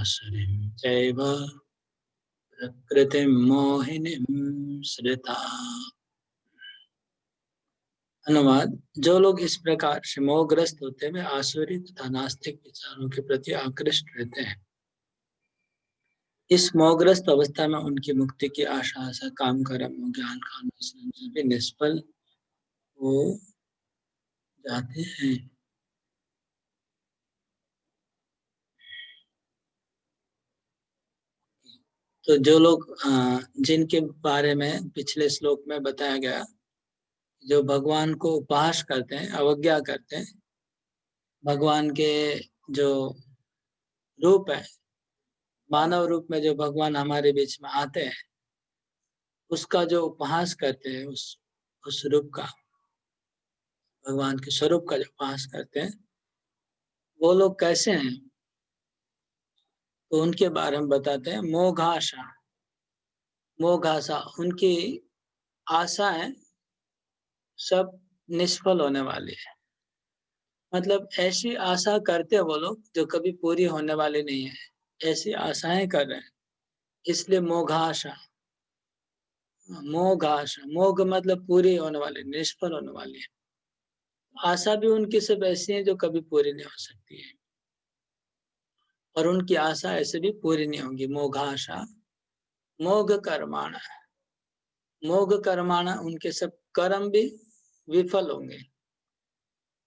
आसुरीं चैव प्रकृतिं मोहिनीं श्रिता। अनुवाद: जो लोग इस प्रकार से मोहग्रस्त होते हुए आसुरी तथा नास्तिक विचारों के प्रति आकृष्ट रहते हैं, इस मोहग्रस्त अवस्था में उनकी मुक्ति की आशा काम कर्म ज्ञान का अनुसरण सभी निष्फल हो जाते हैं। तो जो लोग जिनके बारे में पिछले श्लोक में बताया गया, जो भगवान को उपहास करते हैं, अवज्ञा करते हैं, भगवान के जो रूप है, मानव रूप में जो भगवान हमारे बीच में आते हैं, उसका जो उपहास करते हैं, उस रूप का, भगवान के स्वरूप का जो उपहास करते हैं, वो लोग कैसे हैं? तो उनके बारे में बताते हैं। मोघाशा, मोघाशा, उनकी आशाएं सब निष्फल होने वाली है। मतलब ऐसी आशा करते हैं वो लोग जो कभी पूरी होने वाली नहीं है, ऐसी आशाएं कर रहे हैं, इसलिए मोघाशा। मोघाशा, मोघ मतलब पूरी होने वाली, निष्फल होने वाली है। आशा भी उनकी सब ऐसी है जो कभी पूरी नहीं हो सकती है, और उनकी आशा ऐसे भी पूरी नहीं होगी। मोघाशा, मोघ कर्माणा, मोघ कर्माणा, उनके सब कर्म भी विफल होंगे।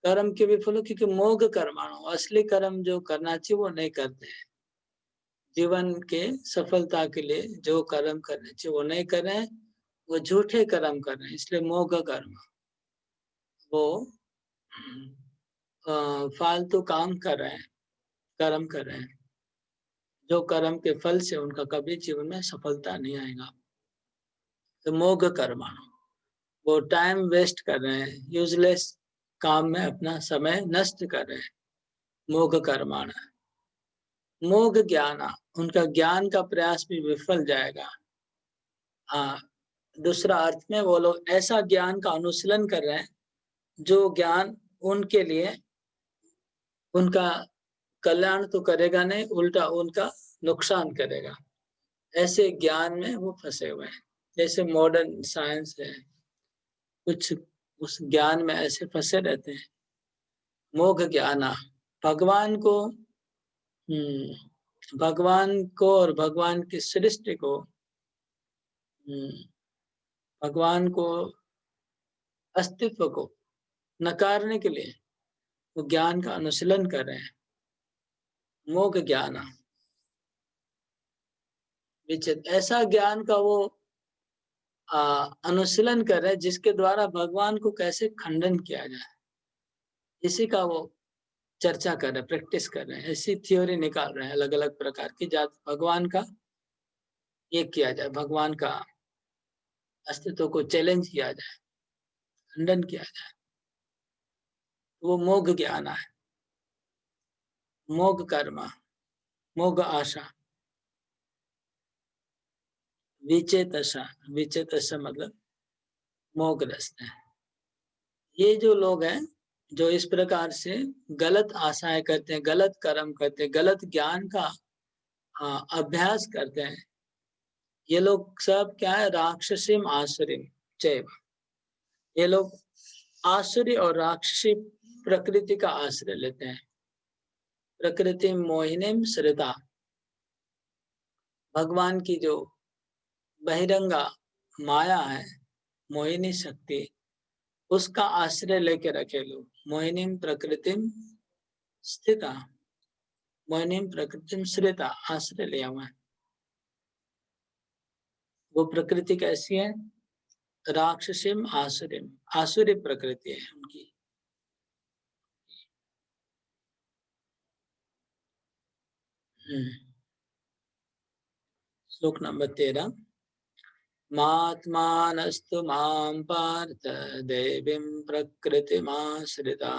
कर्म के विफल हो क्योंकि मोघ कर्माणा, असली कर्म जो करना चाहिए वो नहीं करते हैं। जीवन के सफलता के लिए जो कर्म करने चाहिए वो नहीं कर रहे हैं, वो झूठे कर्म कर रहे हैं, इसलिए मोघ कर्म। वो फालतू काम कर रहे हैं, कर्म कर रहे हैं, जो कर्म के फल से उनका कभी जीवन में सफलता नहीं आएगा। तो मोघ कर्माणु, वो टाइम वेस्ट कर रहे हैं, यूजलेस काम में अपना समय नष्ट कर रहे हैं। मोघ कर्माण, मोघ ज्ञान, उनका ज्ञान का प्रयास भी विफल जाएगा। हाँ, दूसरा अर्थ में वो लोग ऐसा ज्ञान का अनुशीलन कर रहे हैं जो ज्ञान उनके लिए, उनका कल्याण तो करेगा नहीं, उल्टा उनका नुकसान करेगा। ऐसे ज्ञान में वो फंसे हुए हैं। जैसे मॉडर्न साइंस है, कुछ उस ज्ञान में ऐसे फंसे रहते हैं। मोघ ज्ञाना, भगवान को, भगवान को और भगवान की सृष्टि को, भगवान को, अस्तित्व को नकारने के लिए वो ज्ञान का अनुशीलन कर रहे हैं। मोघ ज्ञान, विचित, ऐसा ज्ञान का वो अनुशीलन कर रहे हैं जिसके द्वारा भगवान को कैसे खंडन किया जाए, इसी का वो चर्चा कर रहे हैं, प्रैक्टिस कर रहे हैं। ऐसी थ्योरी निकाल रहे हैं अलग अलग प्रकार की, जात भगवान का ये किया जाए, भगवान का अस्तित्व को चैलेंज किया जाए, खंडन किया जाए। वो मोघ ज्ञान है, मोघ कर्म, मोघ आशा। विचेतसा, विचेतसा मतलब मोहग्रस्त है। ये जो लोग हैं जो इस प्रकार से गलत आशाएं करते हैं, गलत कर्म करते हैं, गलत ज्ञान का अभ्यास करते हैं, ये लोग सब क्या है? राक्षसीम आसुरीम चैव, ये लोग आसुरी और राक्षसी प्रकृति का आश्रय लेते हैं। प्रकृति मोहिनीम श्रिता, भगवान की जो बहिरंगा माया है, मोहिनी शक्ति, उसका आश्रय लेके रखे लोग। मोहिनीम प्रकृतिम स्थिता, मोहिनीम प्रकृतिम श्रिता, आश्रय लिया हुआ है। वो प्रकृति कैसी है? राक्षसीम आसुरीम, आसुरी प्रकृति है उनकी। श्लोक नंबर 13। मात्मानस्तु मां पार्थ देवीं प्रकृतिमाश्रिता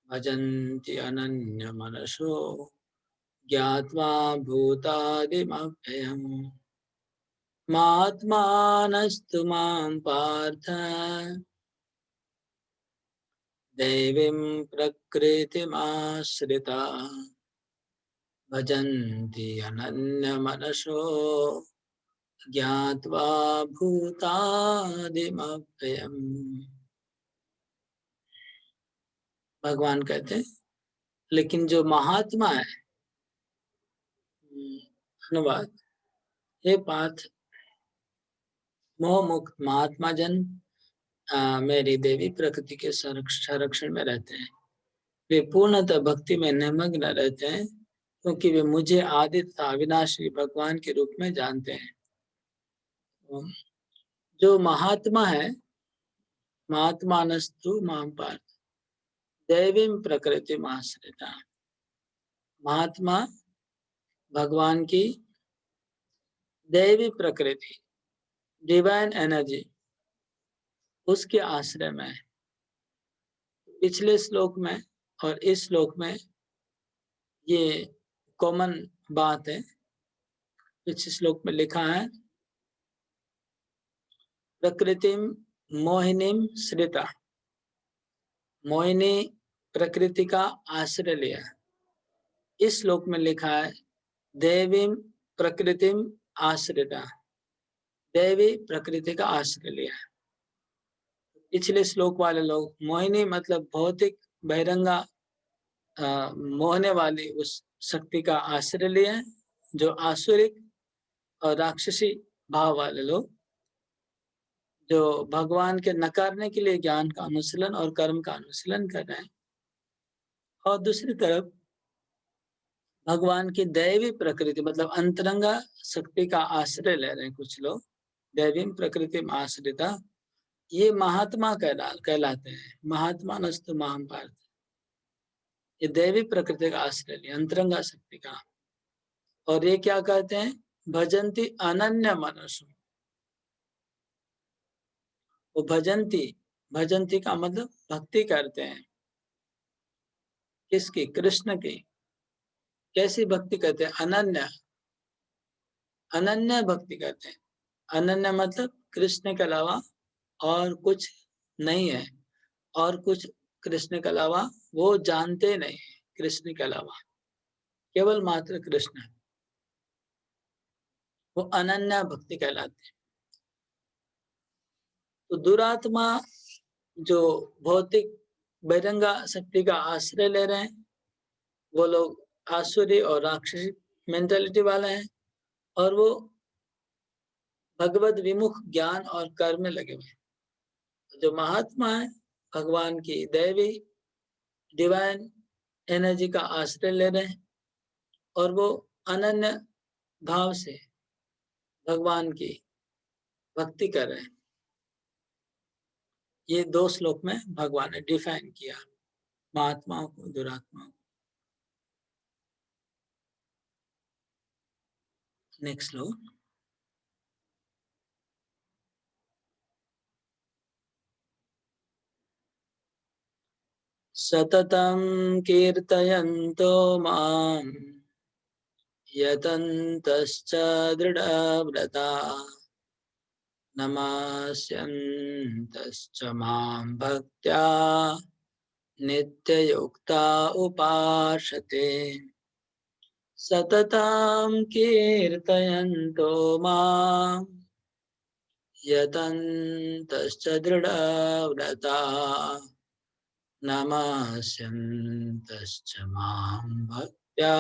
भजन्ति अनन्यमनसो ज्ञात्वा भूतादिमव्ययम्। मात्मानस्तु मां पार्थ देवीं प्रकृतिमाश्रिता भजन्ति अनन्यमनसो ज्ञात्वा भूतादिमव्ययम्। भगवान कहते हैं लेकिन जो महात्मा है, अनुवाद, हे पार्थ, मोह मुक्त महात्मा जन मेरी देवी प्रकृति के संरक्षण में रहते हैं। वे पूर्णतः भक्ति में निमग्न रहते हैं क्योंकि वे मुझे आदि तथा अविनाशी भगवान के रूप में जानते हैं। जो महात्मा है, महात्मानस्तु मां पार्थ दैवीं प्रकृति आश्रिता। महात्मा भगवान की दैवी प्रकृति, डिवाइन एनर्जी, उसके आश्रय में है। पिछले श्लोक में और इस श्लोक में ये कॉमन बात है। पिछले श्लोक में लिखा है प्रकृतिम मोहिनीम श्रिता। मोहिनी प्रकृति का आश्रय लिया। इस श्लोक में लिखा है देवीम प्रकृतिम आश्रिता, देवी प्रकृति का आश्रय लिया। पिछले श्लोक वाले लोग मोहिनी मतलब भौतिक बहिरंगा मोहने वाली उस शक्ति का आश्रय लिया है, जो आसुरिक और राक्षसी भाव वाले लोग जो भगवान के नकारने के लिए ज्ञान का अनुशीलन और कर्म का अनुशीलन कर रहे हैं। और दूसरी तरफ भगवान की दैवी प्रकृति मतलब अंतरंगा शक्ति का आश्रय ले रहे हैं कुछ लोग, दैवी प्रकृति में आश्रिता। ये महात्मा कहलाते हैं। महात्मा नस्तु महाम पार्थ, ये दैवी प्रकृति का आश्रय लिया, अंतरंगा शक्ति का। और ये क्या कहते हैं, भजंती अनन्य मनसु। वो भजंती, भजंती का मतलब भक्ति करते हैं। किसकी? कृष्ण की। कैसी भक्ति करते हैं? अनन्य, अनन्य भक्ति करते हैं। अनन्य मतलब कृष्ण के अलावा और कुछ नहीं है, और कुछ कृष्ण के अलावा वो जानते नहीं है। कृष्ण के अलावा केवल मात्र कृष्ण, वो अनन्य भक्ति कहलाते हैं। तो दुरात्मा जो भौतिक बहिरंगा शक्ति का आश्रय ले रहे हैं, वो लोग आसुरी और राक्षसी मेंटालिटी वाले हैं, और वो भगवत विमुख ज्ञान और कर्म में लगे हुए हैं। जो महात्मा है, भगवान की दैवी डिवाइन एनर्जी का आश्रय ले रहे हैं, और वो अनन्य भाव से भगवान की भक्ति कर रहे हैं। ये दो श्लोक में भगवान ने डिफाइन किया महात्माओं को, दुरात्माओं को। नेक्स्ट श्लोक। सततं कीर्तयन्तो माम् यतन्तश्च दृढव्रता नमस्यन्तश्च मां भक्त्या नित्ययुक्ता उपासते। सततं कीर्तयन्तो माम् यतन्तश्च दृढव्रता नमस्यन्तश्च मां भक्त्या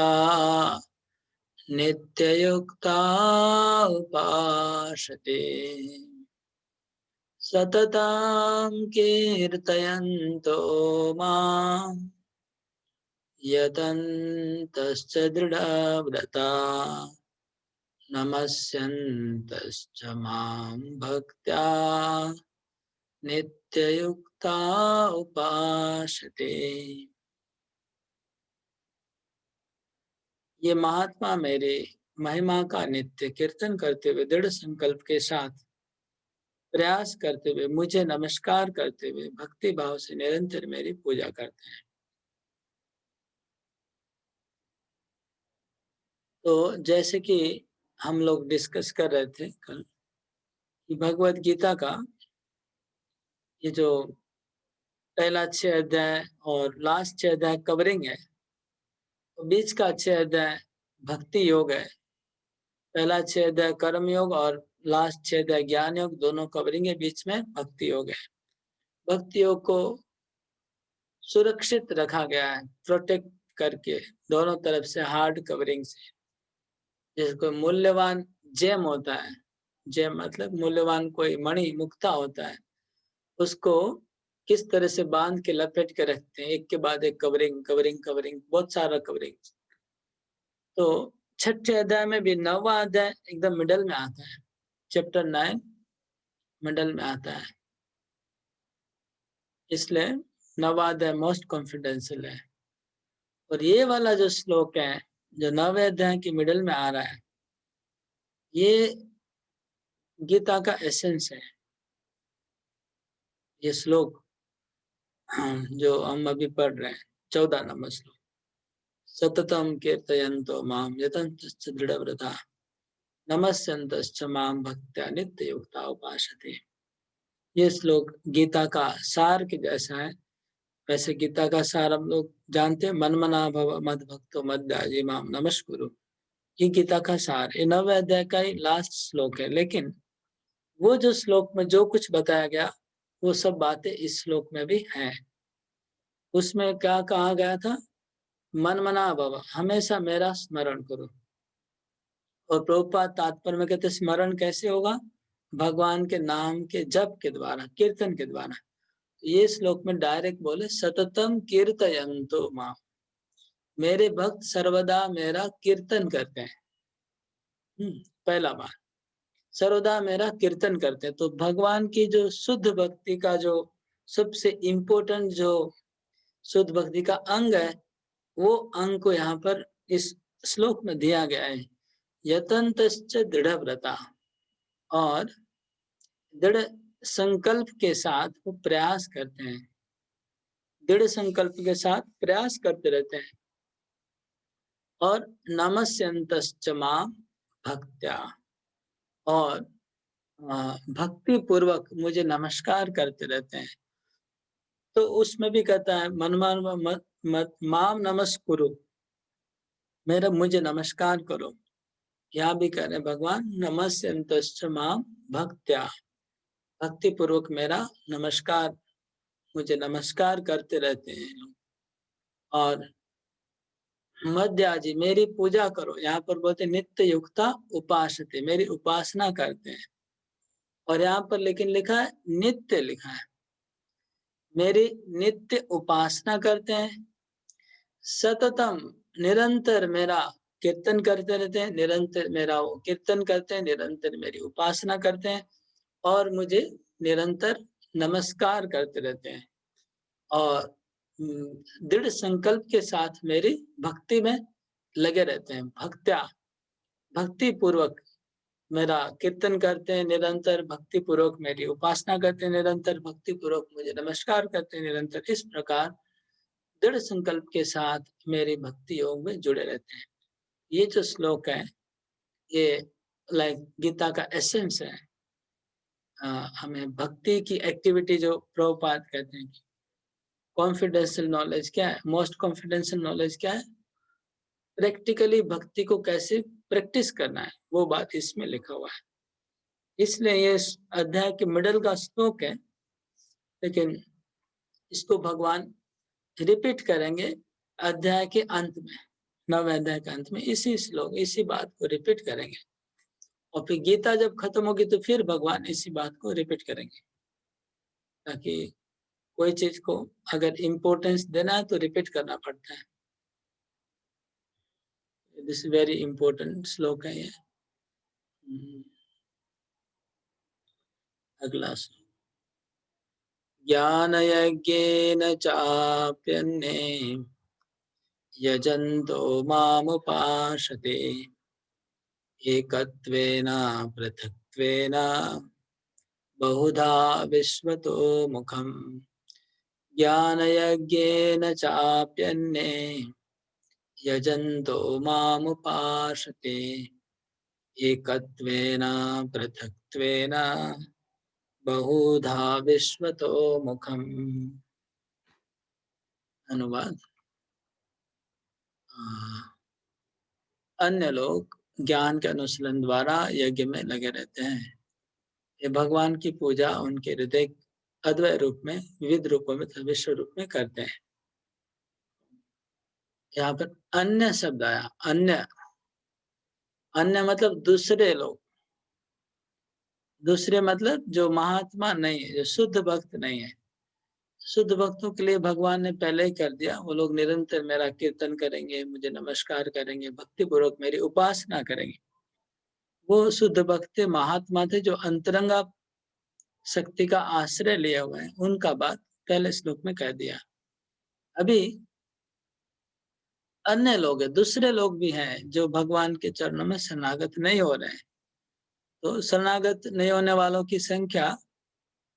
नित्ययुक्ता उपासते। सततं कीर्तयन्तो माम् यतन्तश्च दृढव्रता नमस्यन्तश्च मां भक्त्या नित्ययुक्ता उपासते। ये महात्मा मेरे महिमा का नित्य कीर्तन करते हुए दृढ़ संकल्प के साथ प्रयास करते हुए, मुझे नमस्कार करते हुए भक्ति भाव से निरंतर मेरी पूजा करते हैं। तो जैसे कि हम लोग डिस्कस कर रहे थे कल कि भगवत गीता का ये जो पहला 6 अध्याय और लास्ट 6 अध्याय कवरिंग है, तो बीच का 6 अध्याय भक्ति योग है। पहला 6 अध्याय कर्म योग और लास्ट 6 अध्याय ज्ञान योग, दोनों कवरिंग है, बीच में भक्ति योग है। भक्ति योग को सुरक्षित रखा गया है, प्रोटेक्ट करके दोनों तरफ से हार्ड कवरिंग से। जैसे मूल्यवान जेम होता है, जेम मतलब मूल्यवान कोई मणि मुक्ता होता है, उसको किस तरह से बांध के लपेट के रखते हैं, एक के बाद एक कवरिंग कवरिंग कवरिंग, बहुत सारा कवरिंग। तो छठे अध्याय में भी 9वां अध्याय एकदम मिडल में आता है, चैप्टर 9 मिडल में आता है, इसलिए 9वां अध्याय मोस्ट कॉन्फिडेंशियल है। और ये वाला जो श्लोक है जो 9वें अध्याय की मिडल में आ रहा है, ये गीता का एसेंस है। ये श्लोक जो हम अभी पढ़ रहे हैं, 14 नंबर श्लोक, सततम कीर्तयन्तो माम यतन्तश्च दृढ़व्रता नमस्यन्तश्च माम भक्त्या नित्ययुक्ता उपासते। ये श्लोक गीता का सार के जैसा है। वैसे गीता का सार हम लोग जानते हैं, मनमना भव मद भक्तो मद्याजी माम नमस्कुरु। ये गीता का सार, ये 9वें अध्याय का ही लास्ट श्लोक है। लेकिन वो जो श्लोक में जो कुछ बताया गया, वो सब बातें इस श्लोक में भी हैं। उसमें क्या कहा गया था? मनमना भव, हमेशा मेरा स्मरण करो। और प्रभुपाद तात्पर्य में कहते स्मरण कैसे होगा? भगवान के नाम के जप के द्वारा, कीर्तन के द्वारा। ये श्लोक में डायरेक्ट बोले, सततम कीर्तयन्तो माम, मेरे भक्त सर्वदा मेरा कीर्तन करते हैं। पहला बात, सर्वदा मेरा कीर्तन करते हैं। तो भगवान की जो शुद्ध भक्ति का जो सबसे इम्पोर्टेंट जो शुद्ध भक्ति का अंग है, वो अंग को यहाँ पर इस श्लोक में दिया गया है। यतन्तश्च दृढ़व्रता, और दृढ़ संकल्प के साथ वो प्रयास करते हैं, दृढ़ संकल्प के साथ प्रयास करते रहते हैं। और नमस्यन्तश्च मां भक्त्या, और भक्ति पूर्वक मुझे नमस्कार करते रहते हैं। तो उसमें भी कहता है मनमान मत मत माम नमस्कुरु, मेरा मुझे नमस्कार करो। यहाँ भी कह रहे भगवान, नमस्यन्तश्च मां भक्त्या, भक्ति पूर्वक मेरा नमस्कार, मुझे नमस्कार करते रहते हैं लोग। और मध्याजी, मेरी पूजा करो। यहाँ पर बोलते नित्य युक्ता उपासते, मेरी उपासना करते हैं। और यहाँ पर लेकिन लिखा है नित्य, लिखा है मेरी नित्य उपासना करते हैं। सततम, निरंतर मेरा कीर्तन करते रहते हैं, निरंतर मेरा वो कीर्तन करते हैं, निरंतर मेरी उपासना करते हैं, और मुझे निरंतर नमस्कार करते रहते हैं। और दृढ़ संकल्प के साथ मेरी भक्ति में लगे रहते हैं। भक्त्या, भक्ति पूर्वक मेरा कीर्तन करते हैं, निरंतर भक्ति पूर्वक मेरी उपासना करते हैं, निरंतर भक्ति पूर्वक मुझे नमस्कार करते हैं, निरंतर इस प्रकार दृढ़ संकल्प के साथ मेरी भक्ति योग में जुड़े रहते हैं। ये जो श्लोक है, ये लाइक गीता का एसेंस है। हमें भक्ति की एक्टिविटी जो प्रभुपाद कहते हैं, कॉन्फिडेंशियल नॉलेज क्या है, मोस्ट कॉन्फिडेंशियल नॉलेज क्या है, प्रैक्टिकली भक्ति को कैसे प्रैक्टिस करना है, वो बात इसमें लिखा हुआ है। इसलिए ये अध्याय के मिडल का श्लोक है, लेकिन इसको भगवान रिपीट करेंगे अध्याय के अंत में, 9वें अध्याय के अंत में इसी श्लोक, इसी बात को रिपीट करेंगे। और फिर गीता जब खत्म होगी तो फिर भगवान इसी बात को रिपीट करेंगे, ताकि कोई चीज को अगर इम्पोर्टेंस देना है तो रिपीट करना पड़ता है। दिस वेरी इंपॉर्टेंट श्लोक है ये। अगला श्लोक, ज्ञान यज्ञेन चाप्यन्ने यजन्तो मामुपासते एकत्वेन पृथक्त्वेन बहुधा विश्वतो मुखम्। ज्ञान यज्ञेन चाप्यन्ने यजन्तो मामुपासते एकत्वेन पृथक्त्वेन बहुधा विश्वतो मुखम्। अनुवाद, अन्य लोग ज्ञान के अनुशीलन द्वारा यज्ञ में लगे रहते हैं। ये भगवान की पूजा उनके हृदय अद्वय रूप में, विविध रूपों में, विश्व रूप में करते हैं। यहाँ पर अन्य शब्द आया। अन्य, अन्य मतलब दूसरे लोग। दूसरे मतलब जो महात्मा नहीं है, जो शुद्ध भक्त नहीं है। शुद्ध भक्तों के लिए भगवान ने पहले ही कर दिया। वो लोग निरंतर मेरा कीर्तन करेंगे, मुझे नमस्कार करेंगे, भक्ति पूर्वक मेरी उपासना करेंगे। वो शुद्ध भक्त महात्मा थे जो अंतरंगा शक्ति का आश्रय लिए हुए हैं। उनका बात पहले श्लोक में कह दिया। अभी अन्य लोग हैं, दूसरे लोग भी हैं जो भगवान के चरणों में शरणागत नहीं हो रहे हैं। तो शरणागत नहीं होने वालों की संख्या,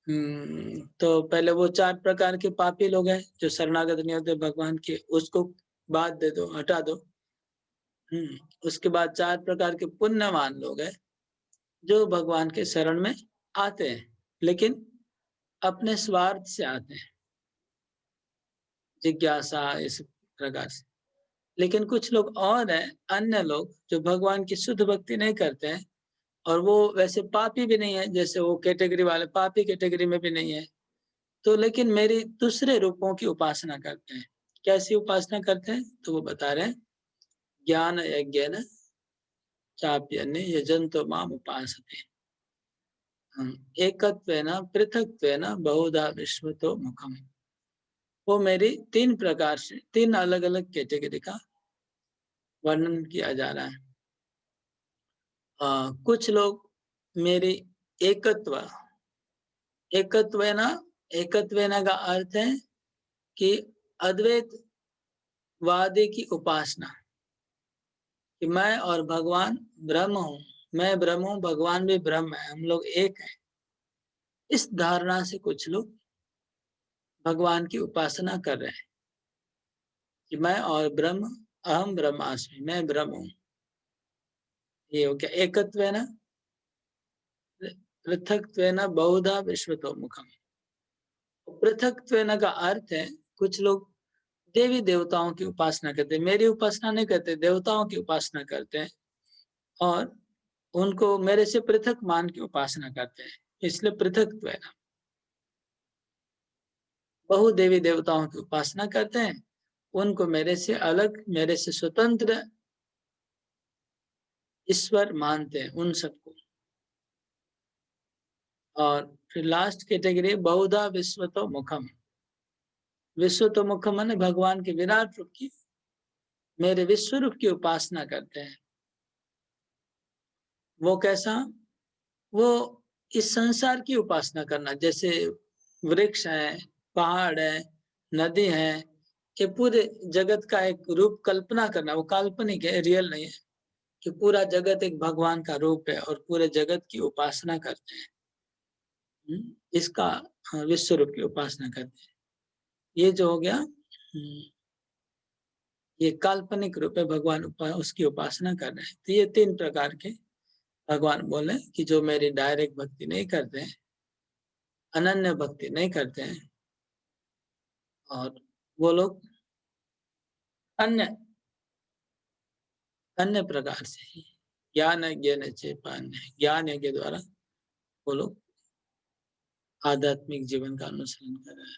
तो पहले वो 4 प्रकार के पापी लोग हैं जो शरणागत नहीं होते भगवान के, उसको बात दे दो, हटा दो। उसके बाद 4 प्रकार के पुण्यवान लोग हैं जो भगवान के शरण में आते हैं, लेकिन अपने स्वार्थ से आते हैं, जिज्ञासा इस प्रकार से। लेकिन कुछ लोग और हैं, अन्य लोग जो भगवान की शुद्ध भक्ति नहीं करते हैं, और वो वैसे पापी भी नहीं है, जैसे वो कैटेगरी वाले पापी कैटेगरी में भी नहीं है, तो लेकिन मेरी दूसरे रूपों की उपासना करते हैं। कैसी उपासना करते हैं? तो वो बता रहे हैं, ज्ञान यज्ञेन चाप्यन्य यजन्तो माम उपासते एकत्वेन पृथक्त्वेन बहुधा विश्वतो मुखम। वो मेरी 3 प्रकार से, 3 अलग अलग कैटेगरी का वर्णन किया जा रहा है। कुछ लोग मेरी एकत्व, एकत्वेन, एकत्वेन का अर्थ है कि अद्वैत वादी की उपासना, कि मैं और भगवान ब्रह्म हूँ, मैं ब्रह्म हूँ, भगवान भी ब्रह्म है, हम लोग एक हैं। इस धारणा से कुछ लोग भगवान की उपासना कर रहे हैं कि मैं और ब्रह्म, अहम ब्रह्मास्मि, मैं ब्रह्म हूँ। ये हो गया एकत्वेन, पृथक्त्वेन बहुधा विश्वतो मुखम। पृथक्त्वेन का अर्थ है, कुछ लोग देवी देवताओं की उपासना करते हैं, मेरी उपासना नहीं करते, देवताओं की उपासना करते हैं, और उनको मेरे से पृथक मान की उपासना करते हैं, इसलिए पृथक्त्वेन। बहु देवी देवताओं की उपासना करते हैं, उनको मेरे से अलग, मेरे से स्वतंत्र ईश्वर मानते हैं, उन सबको। और फिर लास्ट कैटेगरी बहुधा विश्वतो मुखम। विश्वतो मुखम माने भगवान के विराट रूप की, मेरे विश्व रूप की उपासना करते हैं। वो कैसा? वो इस संसार की उपासना करना, जैसे वृक्ष है, पहाड़ है, नदी है, ये पूरे जगत का एक रूप कल्पना करना। वो काल्पनिक है, रियल नहीं है, कि पूरा जगत एक भगवान का रूप है और पूरे जगत की उपासना करते हैं। इसका विश्व रूप की उपासना करते हैं। ये जो हो गया, ये काल्पनिक रूप है, भगवान उसकी उपासना कर रहे हैं। तो ये 3 प्रकार के भगवान बोले कि जो मेरी डायरेक्ट भक्ति नहीं करते हैं, अनन्य भक्ति नहीं करते हैं, और वो लोग अन्य अन्य प्रकार से ही ज्ञान यज्ञ ज्ञान यज्ञ द्वारा वो लोग आध्यात्मिक जीवन का अनुसरण कर रहे हैं।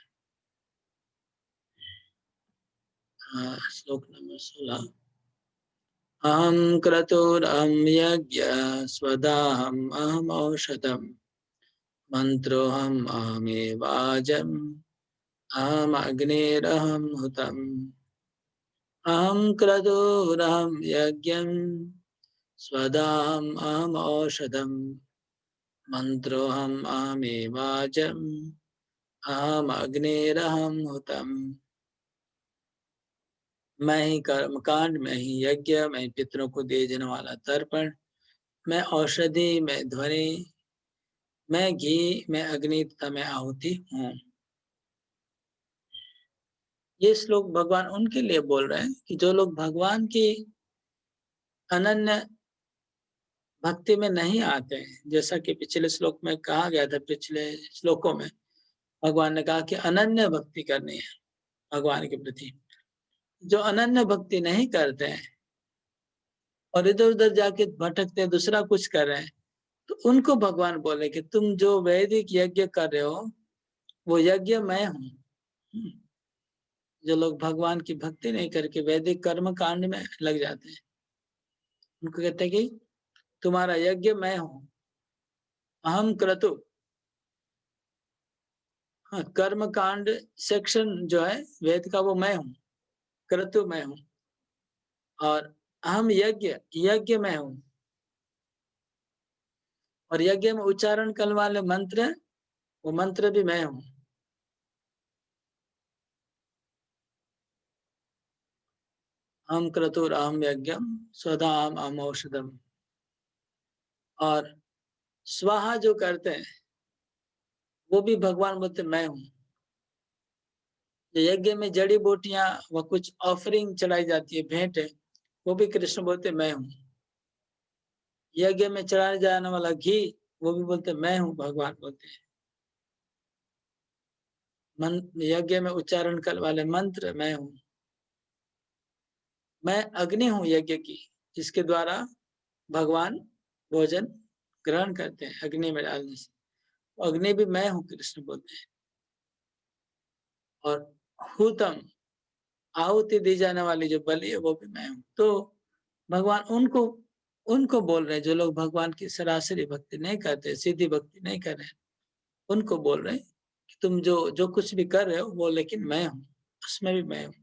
श्लोक नंबर 16। अहम क्रतुरहं यज्ञ स्वदाहम अहम औषधम मंत्रोहम अहमेवाजम अहम अग्निरहम हुतम। अहम क्रतुरहं यज्ञं स्वदाहम अहम औषधम मंत्रोहम अहमेवाजम अहम अग्निरहम हुतम। मैं ही कर्म कांड, मैं ही यज्ञ, मैं पितरों को दिए जाने वाला तर्पण, मैं औषधि, मैं ध्वनि, मैं घी, मैं अग्नि तथा मैं आहुति हूँ। ये श्लोक भगवान उनके लिए बोल रहे हैं कि जो लोग भगवान की अनन्य भक्ति में नहीं आते हैं। जैसा कि पिछले श्लोक में कहा गया था, पिछले श्लोकों में भगवान ने कहा कि अनन्य भक्ति करनी है भगवान के प्रति। जो अनन्य भक्ति नहीं करते हैं, और इधर उधर जाके भटकते दूसरा कुछ कर रहे हैं, तो उनको भगवान बोले कि तुम जो वैदिक यज्ञ कर रहे हो वो यज्ञ मैं हूँ। जो लोग भगवान की भक्ति नहीं करके वैदिक कर्म कांड में लग जाते हैं, उनको कहते हैं कि तुम्हारा यज्ञ मैं हूँ, अहम क्रतु। हाँ, कर्म कांड सेक्शन जो है वेद का वो मैं हूँ, क्रतु मैं हूँ, और अहम यज्ञ, यज्ञ मैं हूँ। और यज्ञ में उच्चारण करने वाले मंत्र, वो मंत्र भी मैं हूँ। अहम क्रतुर अहम यज्ञम स्वधा अहम औषधम। और स्वाहा जो करते हैं वो भी भगवान बोलते मैं हूँ। यज्ञ में जड़ी बूटियां व कुछ ऑफरिंग चढ़ाई जाती है, भेंट है, वो भी कृष्ण बोलते मैं हूँ। यज्ञ में चढ़ाए जाने वाला घी वो भी बोलते मैं हूँ, भगवान बोलते हैं। यज्ञ में उच्चारण करने वाले मंत्र मैं हूँ। मैं अग्नि हूँ यज्ञ की, जिसके द्वारा भगवान भोजन ग्रहण करते हैं अग्नि में डालने से। अग्नि भी मैं हूँ, कृष्ण बोलते हैं। और हुतम, आहुति दी जाने वाली जो बलि है वो भी मैं हूँ। तो भगवान उनको उनको बोल रहे हैं जो लोग भगवान की सरासरी भक्ति नहीं करते, सीधी भक्ति नहीं कर रहे, उनको बोल रहे हैं कि तुम जो जो कुछ भी कर रहे हो वो लेकिन मैं हूँ, उसमें भी मैं हूँ।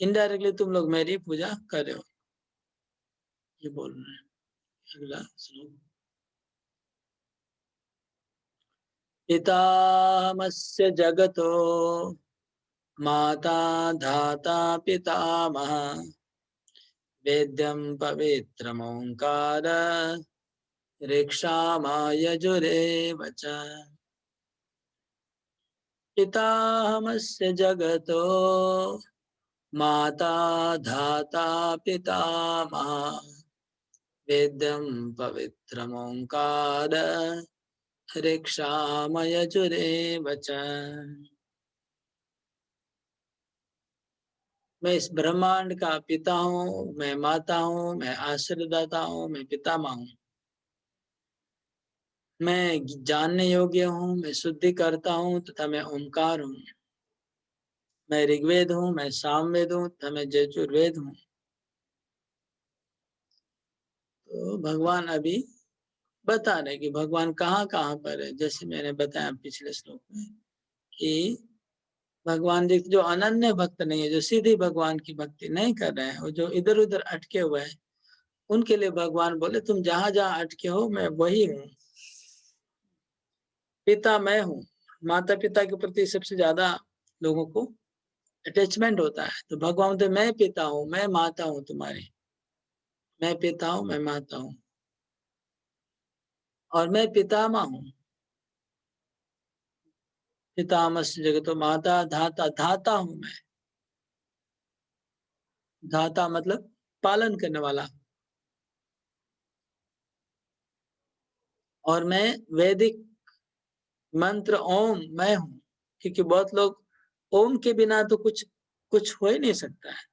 इनडायरेक्टली तुम लोग मेरी पूजा कर रहे हो, ये बोल रहे हैं। अगला श्लोक। पितामस्य जगतो माता धाता पितामह वेद्यं पवित्रमोङ्कार ऋक्षामायजुरेव च। पितामस्य जगतो माता धाता पितामह वेद्यं पवित्रमोङ्कार ऋक्षामयजुरेव च। मैं इस ब्रह्मांड का पिता हूँ, मैं माता हूँ, मैं आश्रयदाता हूँ, मैं पितामह हूँ। मैं जानने योग्य हूँ, मैं शुद्धि करता हूँ तथा मैं ओंकार हूँ। मैं ऋग्वेद हूँ, मैं सामवेद हूँ तथा मैं यजुर्वेद हूँ। तो भगवान अभी बता रहे कि भगवान कहाँ कहाँ पर है। जैसे मैंने बताया पिछले श्लोक में कि भगवान जो अनन्य भक्त नहीं है, जो सीधी भगवान की भक्ति नहीं कर रहे हैं, और जो इधर उधर अटके हुए हैं, उनके लिए भगवान बोले तुम जहां जहां अटके हो मैं वही हूँ। पिता मैं हूँ। माता पिता के प्रति सबसे ज्यादा लोगों को अटैचमेंट होता है, तो भगवान बोलते मैं पिता हूँ, मैं माता हूँ तुम्हारी। मैं पिता हूँ, मैं माता हूँ, और मैं पितामह हूँ। पितामह जगतो माता धाता, धाता हूँ मैं। धाता मतलब पालन करने वाला। और मैं वैदिक मंत्र ओम मैं हूँ, क्योंकि बहुत लोग ओम के बिना तो कुछ कुछ हो ही नहीं सकता है।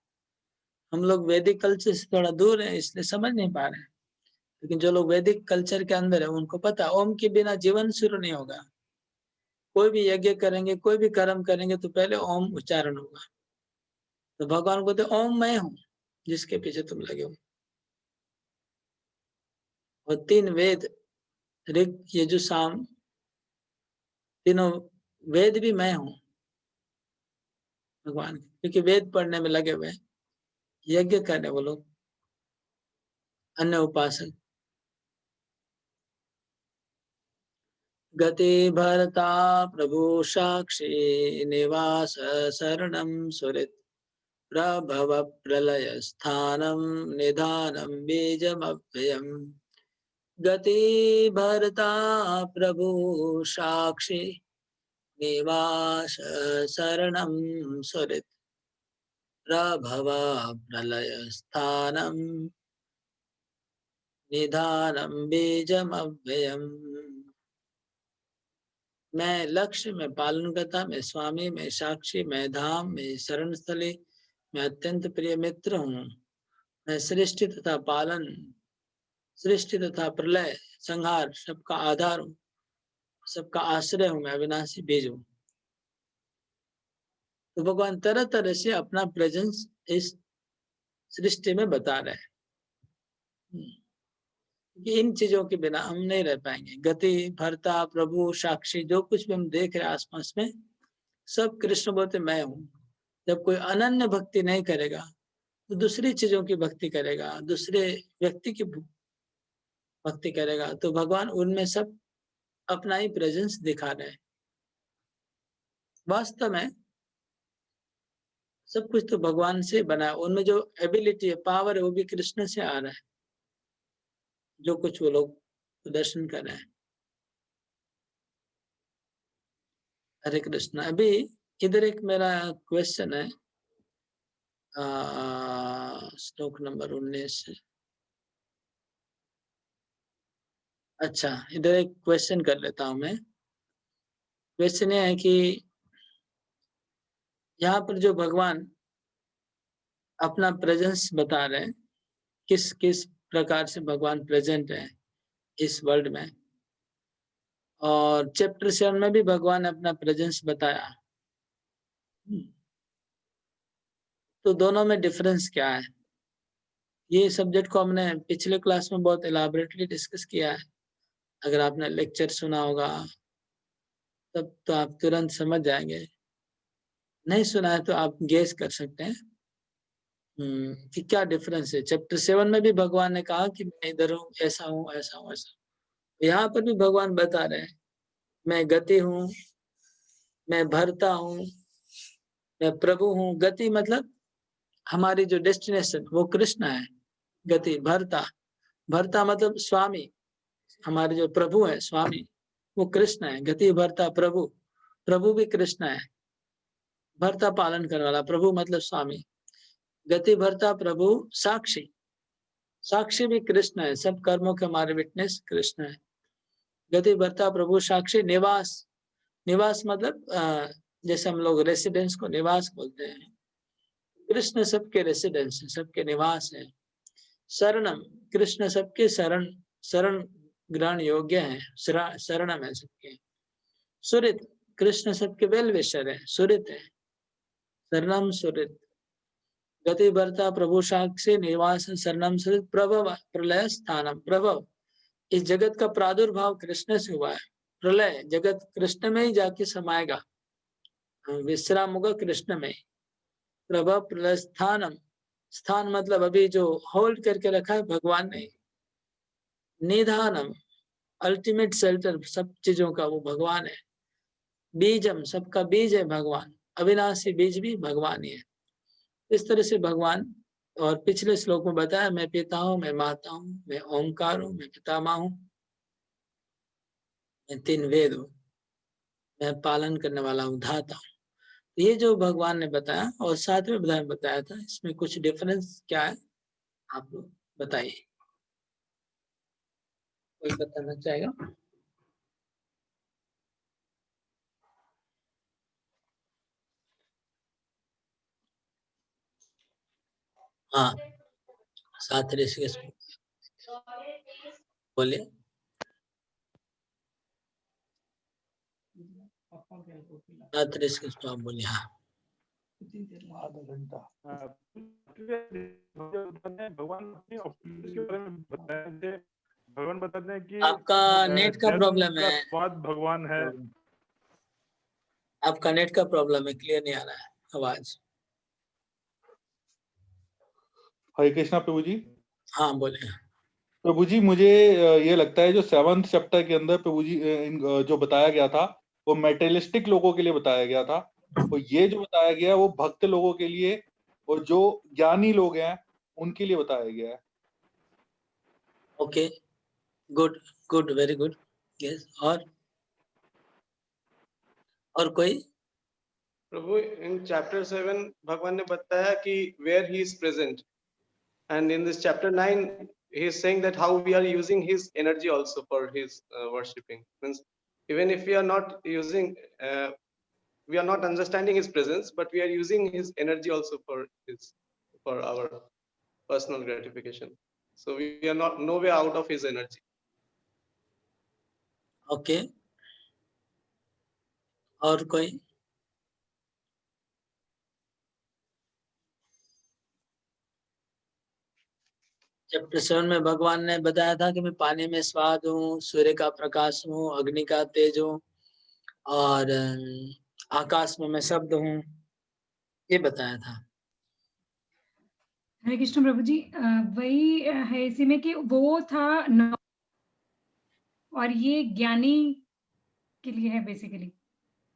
हम लोग वैदिक कल्चर से थोड़ा दूर है, इसलिए समझ नहीं पा रहे हैं। लेकिन जो लोग वैदिक कल्चर के अंदर है उनको पता ओम के बिना जीवन शुरू नहीं होगा। कोई भी यज्ञ करेंगे, कोई भी कर्म करेंगे तो पहले ओम उच्चारण होगा। तो भगवान बोलते ओम मैं हूँ जिसके पीछे तुम लगे हो। और तीन वेद, ऋग यजु साम, तीनों वेद भी मैं हूँ भगवान, क्योंकि वेद पढ़ने में लगे हुए हैं, यज्ञ करने वो लोग, अन्य उपासक। गति भरता प्रभु साक्षी निवास शरणं सुहृत् प्रभव प्रलय स्थानं निधानं बीजमव्ययम्। गति भरता प्रभु साक्षी निवास शरणं सुहृत् प्रभव प्रलय स्थानं निधानं बीजमव्ययम्। मैं लक्ष्य में पालन करता, मैं स्वामी, मैं साक्षी, मैं धाम, मैं शरण स्थली, मैं अत्यंत प्रिय मित्र हूँ। मैं सृष्टि तथा पालन, सृष्टि तथा प्रलय, संहार, सबका आधार हूँ, सबका आश्रय हूँ, मैं अविनाशी बीज हूँ। तो भगवान तरह तरह से अपना प्रेजेंस इस सृष्टि में बता रहे हैं कि इन चीजों के बिना हम नहीं रह पाएंगे। गति, भरता, प्रभु, साक्षी, जो कुछ भी हम देख रहे हैं आसपास में, सब कृष्ण बोलते मैं हूँ। जब कोई अनन्य भक्ति नहीं करेगा तो दूसरी चीजों की भक्ति करेगा, दूसरे व्यक्ति की भक्ति करेगा, तो भगवान उनमें सब अपना ही प्रेजेंस दिखा रहे हैं। वास्तव में सब कुछ तो भगवान से बना है, उनमें जो एबिलिटी है, पावर है, वो भी कृष्ण से आ रहा है, जो कुछ वो लोग प्रदर्शन कर रहे हैं। हरे कृष्ण। अभी इधर एक मेरा क्वेश्चन है, श्लोक नंबर 19। अच्छा, इधर एक क्वेश्चन कर लेता हूं मैं। क्वेश्चन ये है कि यहाँ पर जो भगवान अपना प्रेजेंस बता रहे हैं, किस किस प्रकार से भगवान प्रेजेंट है इस वर्ल्ड में, और चैप्टर 7 में भी भगवान ने अपना प्रेजेंस बताया। तो दोनों में डिफरेंस क्या है? ये सब्जेक्ट को हमने पिछले क्लास में बहुत इलाबोरेटली डिस्कस किया है। अगर आपने लेक्चर सुना होगा तब तो आप तुरंत समझ जाएंगे, नहीं सुना है तो आप गेस कर सकते हैं कि क्या डिफरेंस है। चैप्टर 7 में भी भगवान ने कहा कि मैं इधर हूँ, ऐसा हूँ, ऐसा हूँ, ऐसा हूँ। यहाँ पर भी भगवान बता रहे हैं, मैं गति हूँ, मैं भरता हूँ, मैं प्रभु हूँ। गति मतलब हमारी जो डेस्टिनेशन वो कृष्ण है। गति, भरता, भरता मतलब स्वामी, हमारे जो प्रभु है स्वामी वो कृष्ण है। गति, भरता, प्रभु, प्रभु भी कृष्ण है। भरता पालन करने वाला, प्रभु मतलब स्वामी। गति, भरता, प्रभु, साक्षी, साक्षी भी कृष्ण है। सब कर्मों के हमारे विटनेस कृष्ण है। गति, भरता, प्रभु, साक्षी, निवास, निवास मतलब जैसे हम लोग रेसिडेंस को निवास बोलते हैं, कृष्ण सबके रेसिडेंस है, सबके निवास है। शरणम, कृष्ण सबके शरण, शरण ग्रहण योग्य है, शरणम है सबके। सुरित, कृष्ण सबके वेल विशर है, सुरित है, शरणम सुरित। गति, भरता, प्रभु, साक्षी, निवास, शरणम सुरित, प्रभव, प्रलय स्थानम, प्रभव, इस जगत का प्रादुर्भाव कृष्ण से हुआ है। प्रलय, जगत कृष्ण में ही जाके समाएगा, विश्राम होगा कृष्ण में। प्रभव, प्रलय स्थानम, स्थान मतलब अभी जो होल्ड करके रखा है भगवान ने। निधानम, अल्टीमेट शेल्टर सब चीजों का वो भगवान है। बीजम, सबका बीज है भगवान, अविनाशी बीज भी भगवान ही है। इस तरह से भगवान, और पिछले श्लोक में बताया मैं पिता हूँ, मैं माता हूँ, मैं ओंकार हूँ, मैं पितामह हूँ, मैं 3 वेद हूँ, मैं पालन करने वाला हूँ, धाता हूँ। ये जो भगवान ने बताया और 7वें अध्याय में बताया था, इसमें कुछ डिफरेंस क्या है आप लोग बताइए, कोई बताना चाहेगा? हाँ, 7 ऋषिकेश बोलिए। सात ऋषिकेश आप बोलिए। हाँ, आधा घंटा। भगवान अपनी ऑफिस के बारे में बताते हैं। भगवान बताते हैं कि आपका नेट का जन्म प्रॉब्लम का है, स्वाद भगवान है। आपका नेट का प्रॉब्लम है, क्लियर नहीं आ रहा है आवाज। हरे कृष्णा प्रभु जी। हाँ बोलिए। प्रभु जी मुझे ये लगता है जो 7th चैप्टर के अंदर प्रभु जी जो बताया गया था वो मेटेरियलिस्टिक लोगों के लिए बताया गया था, और ये जो बताया गया वो भक्त लोगों के लिए और जो ज्ञानी लोग हैं उनके लिए बताया गया है। Okay, good good, very good. Yes, और कोई? प्रभु इन चैप्टर 7 भगवान ने बताया कि where he is present, and in this chapter 9 he is saying that how we are using his energy also for his worshipping. Means even if we are not using we are not understanding his presence, but we are using his energy also for his for personal gratification. So we are not no way out of his energy. Okay, और कोई? Chapter 7 में भगवान ने बताया था कि मैं पानी में स्वाद हूँ, सूर्य का प्रकाश हूँ, अग्नि का तेज हूँ और आकाश में मैं शब्द हूँ, ये बताया था। हरे कृष्ण प्रभु जी, वही है इसी में कि वो था और ये ज्ञानी के लिए है बेसिकली।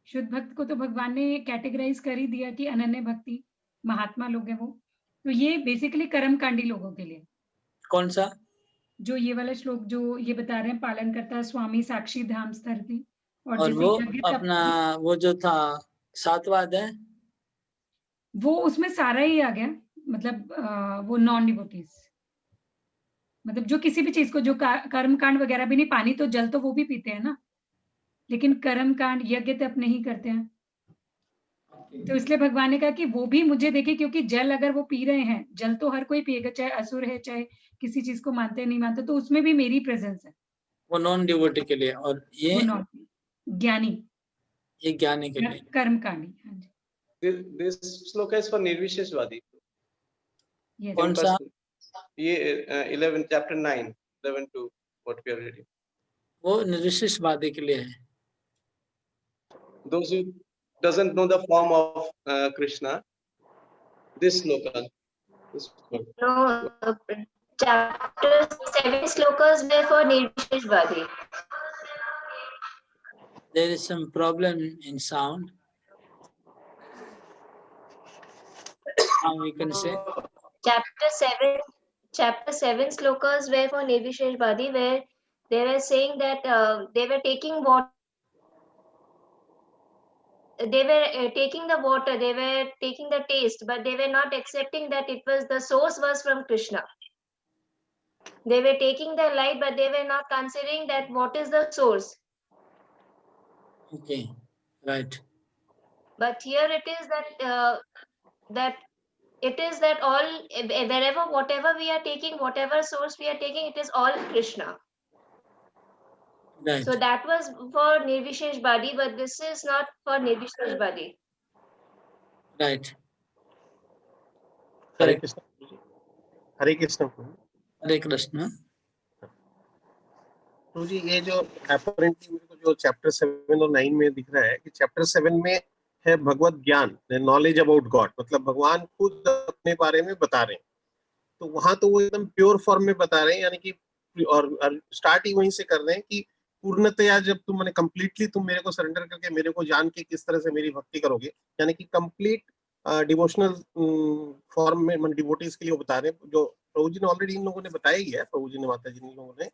शुद्ध भक्त को तो भगवान ने कैटेगराइज कर ही दिया कि अनन्य भक्ति महात्मा लोग हैं वो, तो ये बेसिकली कर्मकांडी लोगों के लिए। कौन सा? जो ये वाला श्लोक जो ये बता रहे हैं, पालन करता स्वामी साक्षी धाम स्तर थी, और और जैसे वो यज्ञ अपना वो जो था 7वां अध्याय, वो उसमें सारा ही आ गया, मतलब वो नॉन डिवोटीज, मतलब जो किसी भी चीज को जो कर्म कांड वगैरह भी नहीं, पानी तो जल तो वो भी पीते हैं ना, लेकिन कर्म कांड यज्ञ तप नहीं करते हैं। तो इसलिए भगवान ने कहा कि वो भी मुझे देखे, क्योंकि जल अगर वो पी रहे हैं, जल तो हर कोई पिएगा, चाहे असुर है चाहे किसी चीज को मानते नहीं मानते, तो उसमें भी मेरी प्रेजेंस है। वो नॉन डिवोटी के लिए, और ये वो नॉन ज्ञानी, ये ज्ञानी के लिए। कर्मकांडी। हाँ जी, This sloka is for Nirvisheshvadi. yes. कौन सा? ये 11 chapter 9 11 to what we are reading. वो निर्विशेषवादी के लिए है। Those who doesn't know the form of Krishna, this sloka. No, chapter 7 slokas were for Nirvisheshvadi. There is some problem in sound. Now we can say Chapter 7 slokas were for Nirvisheshvadi, where they were saying that they were taking water. They were taking the water, they were taking the taste, but they were not accepting that it was the source was from Krishna. They were taking the light, but they were not considering that what is the source. okay, right. But here it is that all, wherever whatever we are taking, whatever source we are taking, it is all Krishna. Right. So that was for Nirvisheshvadi, but this is not for Nirvisheshvadi. Right. Hare Correct. Krishna, हरे कृष्ण प्रभु। हरे कृष्ण। तो जी ये जो apparently मेरे को जो chapter 7 और 9 में दिख रहा है कि चैप्टर 7 में है भगवत ज्ञान, नॉलेज अबाउट गॉड, मतलब भगवान खुद अपने बारे में बता रहे हैं। तो वहां तो वो एकदम प्योर फॉर्म में बता रहे हैं, यानी कि और स्टार्ट ही वहीं से कर रहे हैं कि पूर्णतया जब तुम मैंने कंप्लीटली तुम मेरे को सरेंडर करके मेरे को जान के किस तरह से मेरी भक्ति करोगे, यानी कि कंप्लीट डिवोशनल फॉर्म में मन डिवोटीज के लिए वो बता रहे हैं, जो प्रभु जी ने ऑलरेडी इन लोगों ने बताया ही है, प्रभु जी ने माता जी ने लोगों ने,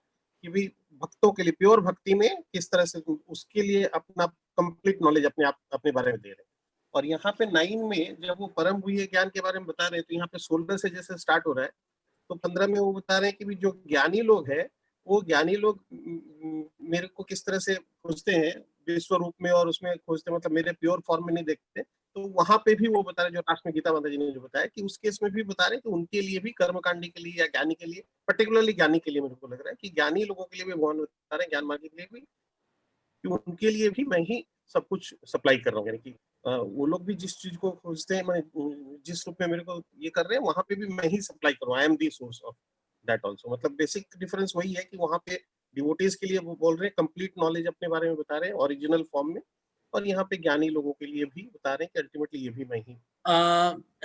कि भी भक्तों के लिए प्योर भक्ति में किस तरह से उसके लिए अपना कंप्लीट नॉलेज अपने आप अपने बारे में दे रहे हैं। और यहाँ पे 9 में जब वो परम हुए ज्ञान के बारे में बता रहे हैं, तो यहाँ पे 16 से जैसे स्टार्ट हो रहा है, तो 15 में वो बता रहे हैं कि भी जो ज्ञानी लोग हैं, वो ज्ञानी लोग मेरे को किस तरह से खोजते हैं विश्व रूप में, और उसमें खोजते हैं मतलब मेरे प्योर फॉर्म में नहीं देखते। तो वहां पे भी वो बता रहे, जो लास्ट में गीता माता जी ने जो बताया कि उस केस में भी बता रहे कि उनके लिए भी कर्मकांडी के लिए या ज्ञानी के लिए, पर्टिकुलरली ज्ञानी के लिए मेरे को लग रहा है कि ज्ञानी लोगों के लिए भी भगवान बता रहे हैं, ज्ञान मार्ग के लिए भी, कि उनके लिए भी मैं ही सब कुछ सप्लाई कर रहा हूँ, यानी कि वो लोग भी जिस चीज को खोजते हैं, मैं जिस रूप में मेरे को ये कर रहे हैं, वहां पे भी मैं ही सप्लाई कर रहा हूँ। I am the source of that also. मतलब बेसिक डिफरेंस वही है कि वहां पे डिवोटीज के लिए वो बोल रहे हैं कंप्लीट नॉलेज अपने बारे में बता रहे हैं ओरिजिनल फॉर्म में, और यहाँ पे ज्ञानी लोगों के लिए भी बता रहे हैं कि अल्टीमेटली ये भी मैं ही।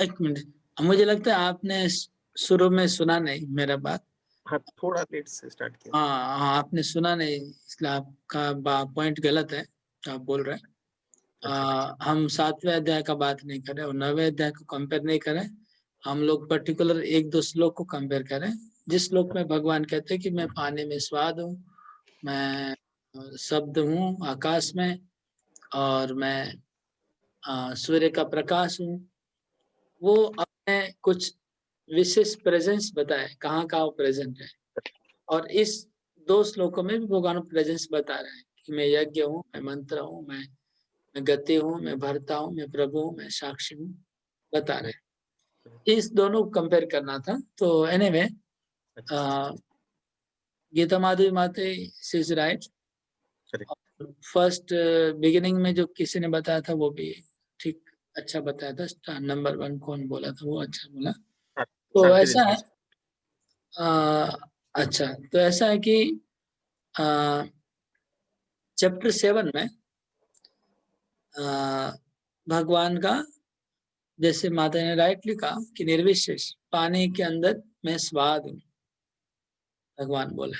एक मिनट, मुझे लगता है आपने शुरू में सुना नहीं मेरा बात। हाँ, थोड़ा लेट से स्टार्ट किया। हाँ, आपने सुना नहीं, इसलिए आपका पॉइंट गलत है आप बोल रहे हैं। हम 7वें अध्याय का बात नहीं करें और 9वें अध्याय को कंपेयर नहीं करें, हम लोग पर्टिकुलर 1-2 श्लोक को कंपेयर करें, जिस श्लोक में भगवान कहते हैं कि मैं पानी में स्वाद हूँ, मैं शब्द हूँ आकाश में, और मैं सूर्य का प्रकाश हूँ। वो अपने कुछ विशेष प्रेजेंस बताए, कहाँ वो प्रेजेंट है, और इस 2 श्लोकों में भी भगवान प्रेजेंस बता रहे हैं कि मैं यज्ञ हूँ, मैं मंत्र हूँ, मैं गति हूँ, मैं भरता हूँ, मैं प्रभु हूँ, मैं साक्षी हूँ, बता रहे हैं। इस दोनों को कंपेयर करना था। तो एनीवे गीता माधवी माते she is right. First beginning में जो किसी ने बताया था वो भी ठीक अच्छा बताया था। स्टार नंबर 1 कौन बोला था वो अच्छा बोला। तो ऐसा है अच्छा, तो ऐसा है कि चैप्टर 7 में भगवान का, जैसे माता ने राइटली कहा कि निर्विशेष पानी के अंदर मैं स्वाद हूँ, भगवान बोला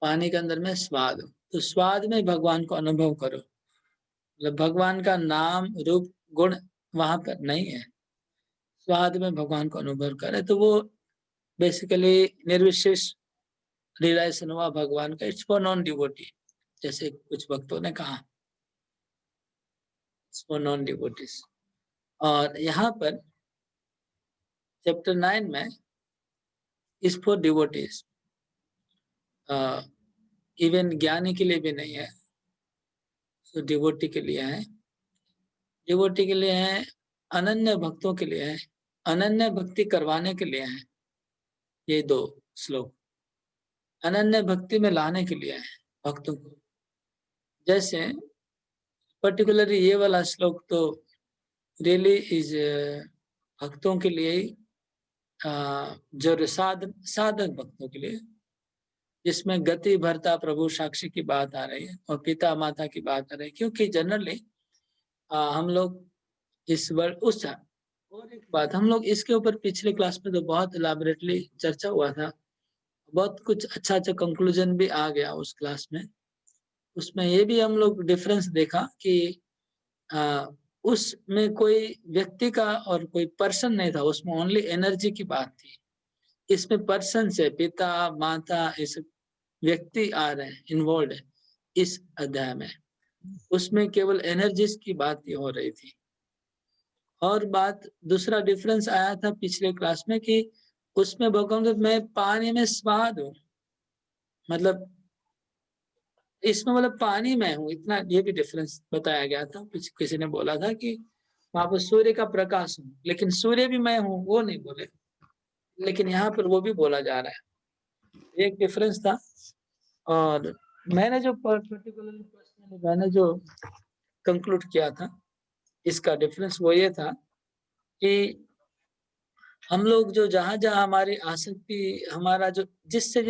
पानी के अंदर मैं स्वाद हूँ। तो स्वाद में भगवान को अनुभव करो, मतलब भगवान का नाम रूप गुण वहां पर नहीं है, स्वाद में भगवान को अनुभव करे। तो वो बेसिकली निर्विशेष रियलाइजेशन हुआ भगवान का। इट्स फॉर नॉन डिवोटी, जैसे कुछ भक्तों ने कहा इट्स फॉर नॉन डिवोटीज। और यहाँ पर चैप्टर 9 में इस फॉर डिवोटीज, इवन ज्ञानी के लिए भी नहीं है, तो डिवोटी के लिए है, डिवोटी के लिए है, अनन्य भक्तों के लिए है, अनन्य भक्ति करवाने के लिए है। ये 2 श्लोक अनन्य भक्ति में लाने के लिए है भक्तों को। जैसे पर्टिकुलरली ये वाला श्लोक तो रियली इज भक्तों के लिए ही, जो साधक भक्तों के लिए, जिसमें गति भरता प्रभु साक्षी की बात आ रही है और पिता माता की बात आ रही है। क्योंकि जनरली हम लोग इस वर्ड उस, और एक बात हम लोग इसके ऊपर पिछले क्लास में तो बहुत इलाबोरेटली चर्चा हुआ था, बहुत कुछ अच्छा अच्छा कंक्लूजन भी आ गया उस क्लास में। उसमें ये भी हम लोग डिफरेंस देखा कि उसमें कोई व्यक्ति का और कोई पर्सन नहीं था, उसमें ओनली एनर्जी की बात थी। इसमें पर्सन से पिता माता इस व्यक्ति आ रहे हैं, इन्वॉल्व है इस अध्याय में। उसमें केवल एनर्जीज की बात हो रही थी। और बात दूसरा डिफरेंस आया था पिछले क्लास में कि उसमें भगवान मैं पानी में स्वाद हूँ, मतलब इसमें मतलब पानी में हूँ, इतना ये भी डिफरेंस बताया गया था। किसी ने बोला था कि वहां पर सूर्य का प्रकाश हूँ, लेकिन सूर्य भी मैं हूँ वो नहीं बोले, लेकिन यहाँ पर वो भी बोला जा रहा है, एक डिफरेंस था। और मैंने जो पर्टिकुलरली पर्सनली मैंने जो कंक्लूड किया था इसका डिफरेंस वो ये था कि हम लोग जो जहां जहां हमारी आसक्ति, हमारा जो जिससे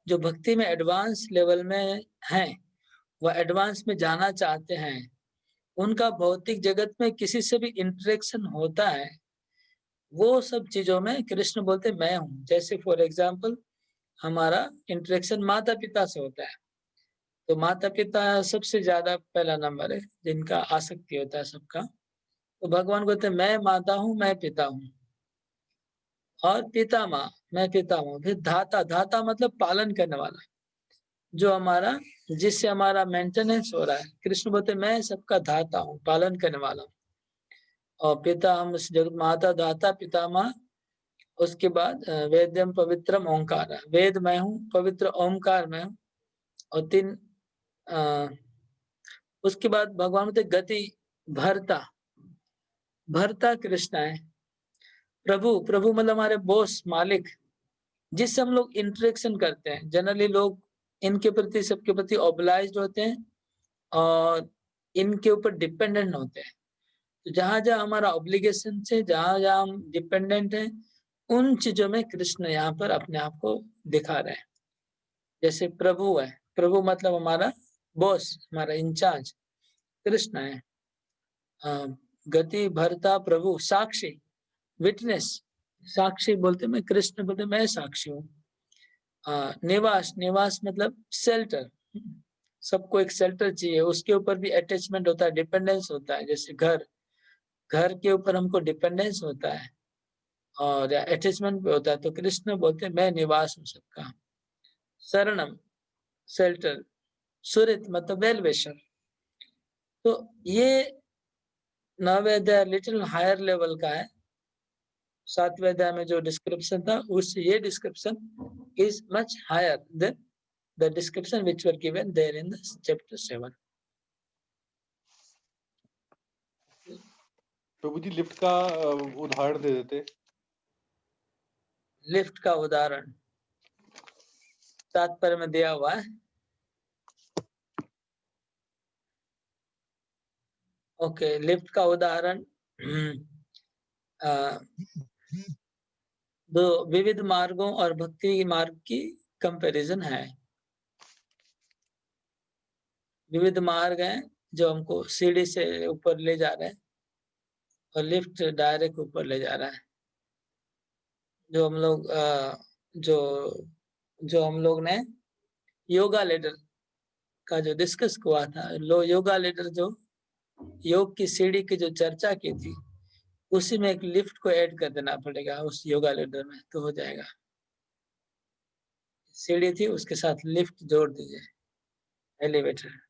जो भक्ति में एडवांस लेवल में है, वह एडवांस में जाना चाहते हैं, उनका भौतिक जगत में किसी से भी इंटरेक्शन होता है, वो सब चीजों में कृष्ण बोलते मैं हूँ। जैसे फॉर एग्जाम्पल हमारा इंटरेक्शन माता पिता से होता है, तो माता पिता सबसे ज्यादा पहला नंबर है जिनका आसक्ति होता है सबका। तो भगवान कहते हैं मैं माता हूँ, मैं पिता हूँ। और पिता माँ, मैं पिता हूँ। फिर धाता, धाता मतलब पालन करने वाला, जो हमारा जिससे हमारा मेंटेनेंस हो रहा है। कृष्ण बोलते मैं सबका धाता हूँ, पालन करने वाला हूँ। और पिता हम जगत माता धाता पिता माँ। उसके बाद वेद्यम पवित्रम ओंकार, वेद मैं हूँ, पवित्र ओंकार मैं हूँ। और 3 उसके बाद भगवान बोलते गति भरता, भरता कृष्ण है। प्रभु, प्रभु मतलब हमारे बॉस मालिक, जिससे हम लोग इंटरेक्शन करते हैं। जनरली लोग इनके प्रति सबके प्रति ऑब्लाइज्ड होते हैं और इनके ऊपर डिपेंडेंट होते हैं। तो जहां जहां हमारा ऑब्लिगेशन से जहां जहां हम डिपेंडेंट हैं, उन चीजों में कृष्ण यहाँ पर अपने आप को दिखा रहे हैं। जैसे प्रभु है, प्रभु मतलब हमारा बॉस, हमारा इंचार्ज कृष्ण है। गति भरता प्रभु, साक्षी विटनेस, साक्षी बोलते मैं कृष्ण बोलते मैं साक्षी हूँ। निवास, निवास मतलब शेल्टर, सबको एक शेल्टर चाहिए, उसके ऊपर भी अटैचमेंट होता है, डिपेंडेंस होता है। जैसे घर, घर के ऊपर हमको डिपेंडेंस होता है और अटैचमेंट भी होता है। तो कृष्ण बोलते हैं मैं निवास हूँ सबका। शरणम शेल्टर, सुरित मतलब वेल विशर। तो ये 9वें अध्याय लिटिल हायर लेवल का है। 7वें अध्याय में जो डिस्क्रिप्शन था उससे ये description is much higher than the description which were given there in the chapter 7. प्रभु जी लिफ्ट का उदाहरण दे देते। लिफ्ट का उदाहरण तात्पर्य में दिया हुआ है। ओके, लिफ्ट का उदाहरण दो विविध मार्गों और भक्ति मार्ग की कंपैरिजन है। विविध मार्ग हैं जो हमको सीढ़ी से ऊपर ले जा रहे हैं और लिफ्ट डायरेक्ट ऊपर ले जा रहा है। जो हम लोग जो हम लोग ने योगा लेडर का जो डिस्कस हुआ था, योगा लेडर जो योग की सीढ़ी की जो चर्चा की थी, उसी में एक लिफ्ट को ऐड कर देना पड़ेगा उस योगा लेडर में, तो हो जाएगा। सीढ़ी थी, उसके साथ लिफ्ट जोड़ दीजिए, एलिवेटर।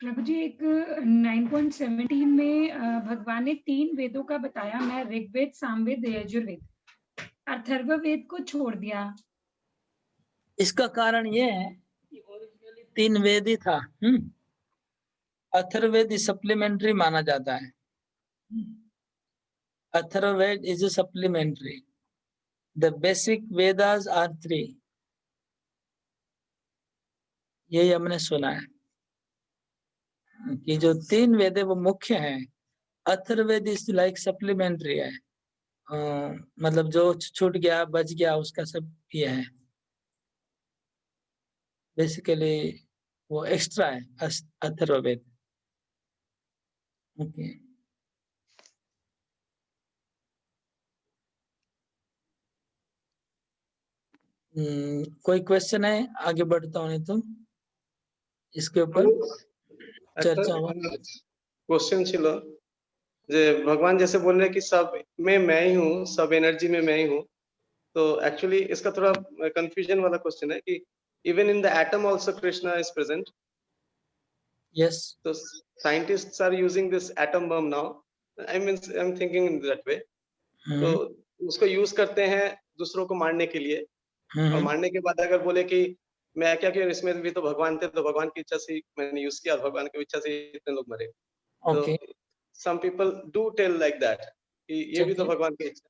प्रभु जी एक 9.17 में भगवान ने 3 वेदों का बताया, मैं ऋग्वेद, सामवेद, यजुर्वेद, अथर्ववेद को छोड़ दिया। इसका कारण ये है कि ओरिजिनली 3 वेद ही था। अथर्ववेद सप्लीमेंट्री माना जाता है। Atharvaveda is supplementary. The basic Vedas are 3। यही हमने सुना है कि जो 3 वेद है वो मुख्य हैं। अथर्ववेद इज लाइक सप्लीमेंट्री है, मतलब जो छूट गया बच गया उसका सब ये है, बेसिकली वो एक्स्ट्रा है अथर्ववेद। ओके, कोई क्वेश्चन है? आगे बढ़ता हूँ, नहीं तो इसके ऊपर चर्चा हुआ। क्वेश्चन छिलो जे भगवान जैसे बोल रहे कि सब में मैं ही हूँ, सब एनर्जी में मैं ही हूँ, तो एक्चुअली इसका थोड़ा कंफ्यूजन वाला क्वेश्चन है कि even in the atom also Krishna is present. Yes, तो scientists are using this atom bomb now, I am thinking in that way. तो उसको यूज करते हैं दूसरों को मारने के लिए, और मारने के बाद अगर बोले कि मैं क्या क्यों, इसमें भी तो भगवान थे, तो भगवान की इच्छा से मैंने यूज किया और भगवान की इच्छा से इतने लोग मरे। ओके, तो some people do tell like that कि ये भी तो भगवान की इच्छा,